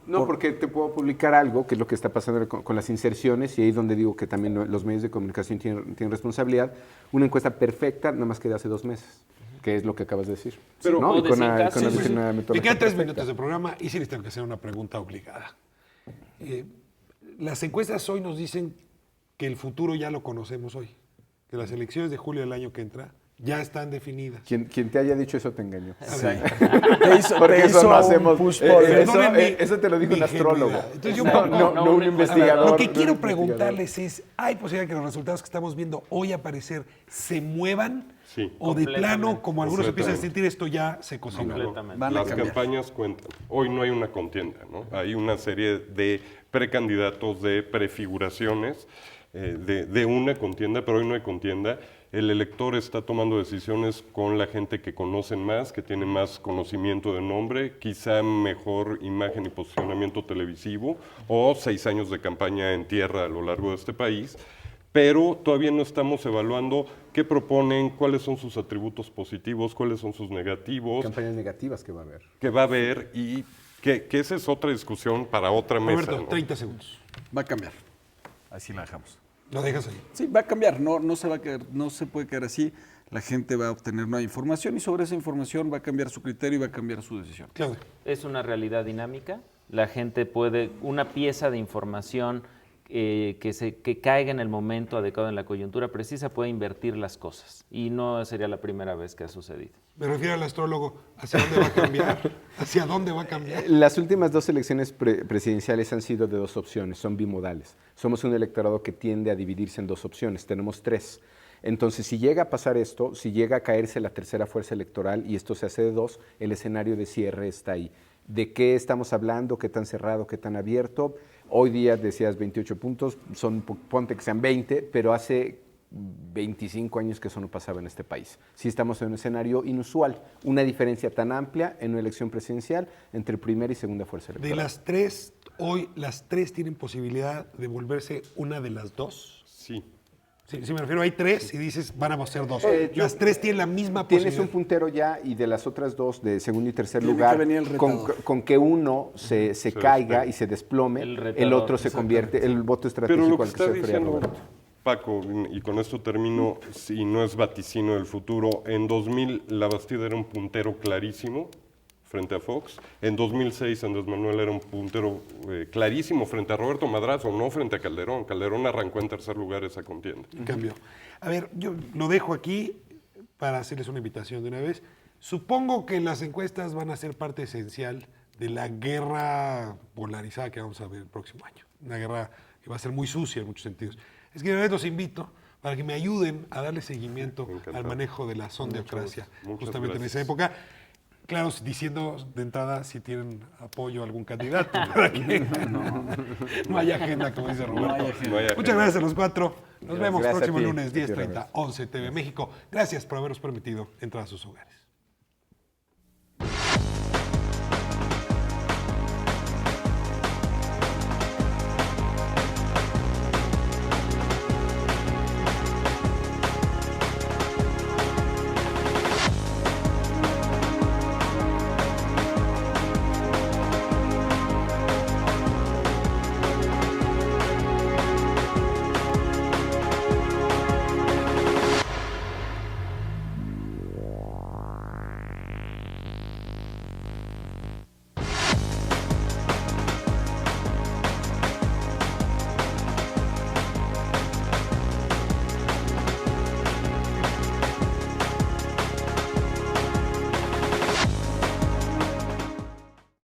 No, porque te puedo publicar algo, que es lo que está pasando con las inserciones, y ahí es donde digo que también los medios de comunicación tienen responsabilidad. Una encuesta perfecta, nada más que de hace 2 meses, que es lo que acabas de decir. Pero- ¿no? o Y de con 100 la casos. con la Sí, sí. vitrina Me metodológica quedan 3 perfecta. minutos de programa y sí les tengo que hacer una pregunta obligada. Las encuestas hoy nos dicen que el futuro ya lo conocemos hoy, que las elecciones de julio del año que entra ya están definidas. Quien te haya dicho eso te engañó. Sí. Porque te eso hizo no un hacemos. push eso, poll. Perdónenme eso te lo dijo mi un astrólogo. ingenuidad. Entonces yo no un investigador. Lo que no quiero un investigador. preguntarles es, ¿hay posibilidad que los resultados que estamos viendo hoy aparecer se muevan? Sí. ¿O de Completamente. plano, como algunos empiezan a Completamente. sentir, esto ya se cocinó? Completamente. Van a Las cambiar. campañas cuentan. Hoy no hay una contienda, ¿no? Hay una serie de precandidatos, de prefiguraciones de una contienda, pero hoy no hay contienda. El elector está tomando decisiones con la gente que conocen más, que tiene más conocimiento de nombre, quizá mejor imagen y posicionamiento televisivo, o 6 años de campaña en tierra a lo largo de este país. Pero todavía no estamos evaluando qué proponen, cuáles son sus atributos positivos, cuáles son sus negativos, Campañas negativas que va a haber. que va a haber y que esa es otra discusión para otra mesa. Roberto, ¿no? 30 segundos. Va a cambiar. Así la dejamos. Lo dejas ahí. Sí, va a cambiar, no se va a quedar, no se puede quedar así. La gente va a obtener nueva información y sobre esa información va a cambiar su criterio y va a cambiar su decisión. Claudio. Es una realidad dinámica. La gente puede, una pieza de información que caiga en el momento adecuado en la coyuntura precisa puede invertir las cosas. Y no sería la primera vez que ha sucedido. Me refiero al astrólogo. ¿Hacia dónde va a cambiar? ¿Hacia dónde va a cambiar? Las últimas 2 elecciones presidenciales han sido de 2 opciones, son bimodales. Somos un electorado que tiende a dividirse en 2 opciones, tenemos 3. Entonces, si llega a pasar esto, si llega a caerse la tercera fuerza electoral y esto se hace de 2, el escenario de cierre está ahí. ¿De qué estamos hablando? ¿Qué tan cerrado? ¿Qué tan abierto? Hoy día decías 28 puntos, ponte que sean 20, pero hace 25 años que eso no pasaba en este país. Sí estamos en un escenario inusual, una diferencia tan amplia en una elección presidencial entre primera y segunda fuerza De electoral. las 3, hoy las 3 tienen posibilidad de volverse una de las 2. Sí. Sí, me refiero, hay 3 y dices, van a ser 2. Las 3 tienen la misma Tienes posibilidad. un puntero ya y de las otras 2 de segundo y tercer Tiene lugar, que venir el retador. con que uno se caiga y se desplome, El el, retador, otro se convierte, el voto estratégico Pero lo que al que está se refería diciendo Roberto. Paco, y con esto termino, si no es vaticino del futuro, en 2000 la Bastida era un puntero clarísimo frente a Fox, en 2006 Andrés Manuel era un puntero clarísimo frente a Roberto Madrazo, no frente a Calderón. Calderón arrancó en tercer lugar esa contienda. En cambio. A ver, yo lo dejo aquí para hacerles una invitación de una vez. Supongo que las encuestas van a ser parte esencial de la guerra polarizada que vamos a ver el próximo año. Una guerra que va a ser muy sucia en muchos sentidos. Es que de una vez los invito para que me ayuden a darle seguimiento Encantado. al manejo de la sondeocracia, Muchas justamente en gracias. esa época. Claro, diciendo de entrada si tienen apoyo a algún candidato, para que no haya agenda, como dice Roberto. No hay Muchas agenda. gracias a los 4. Nos vemos Gracias a próximo ti, lunes, a ti, 10:30, Roberto. 11 TV México. Gracias por habernos permitido entrar a sus hogares.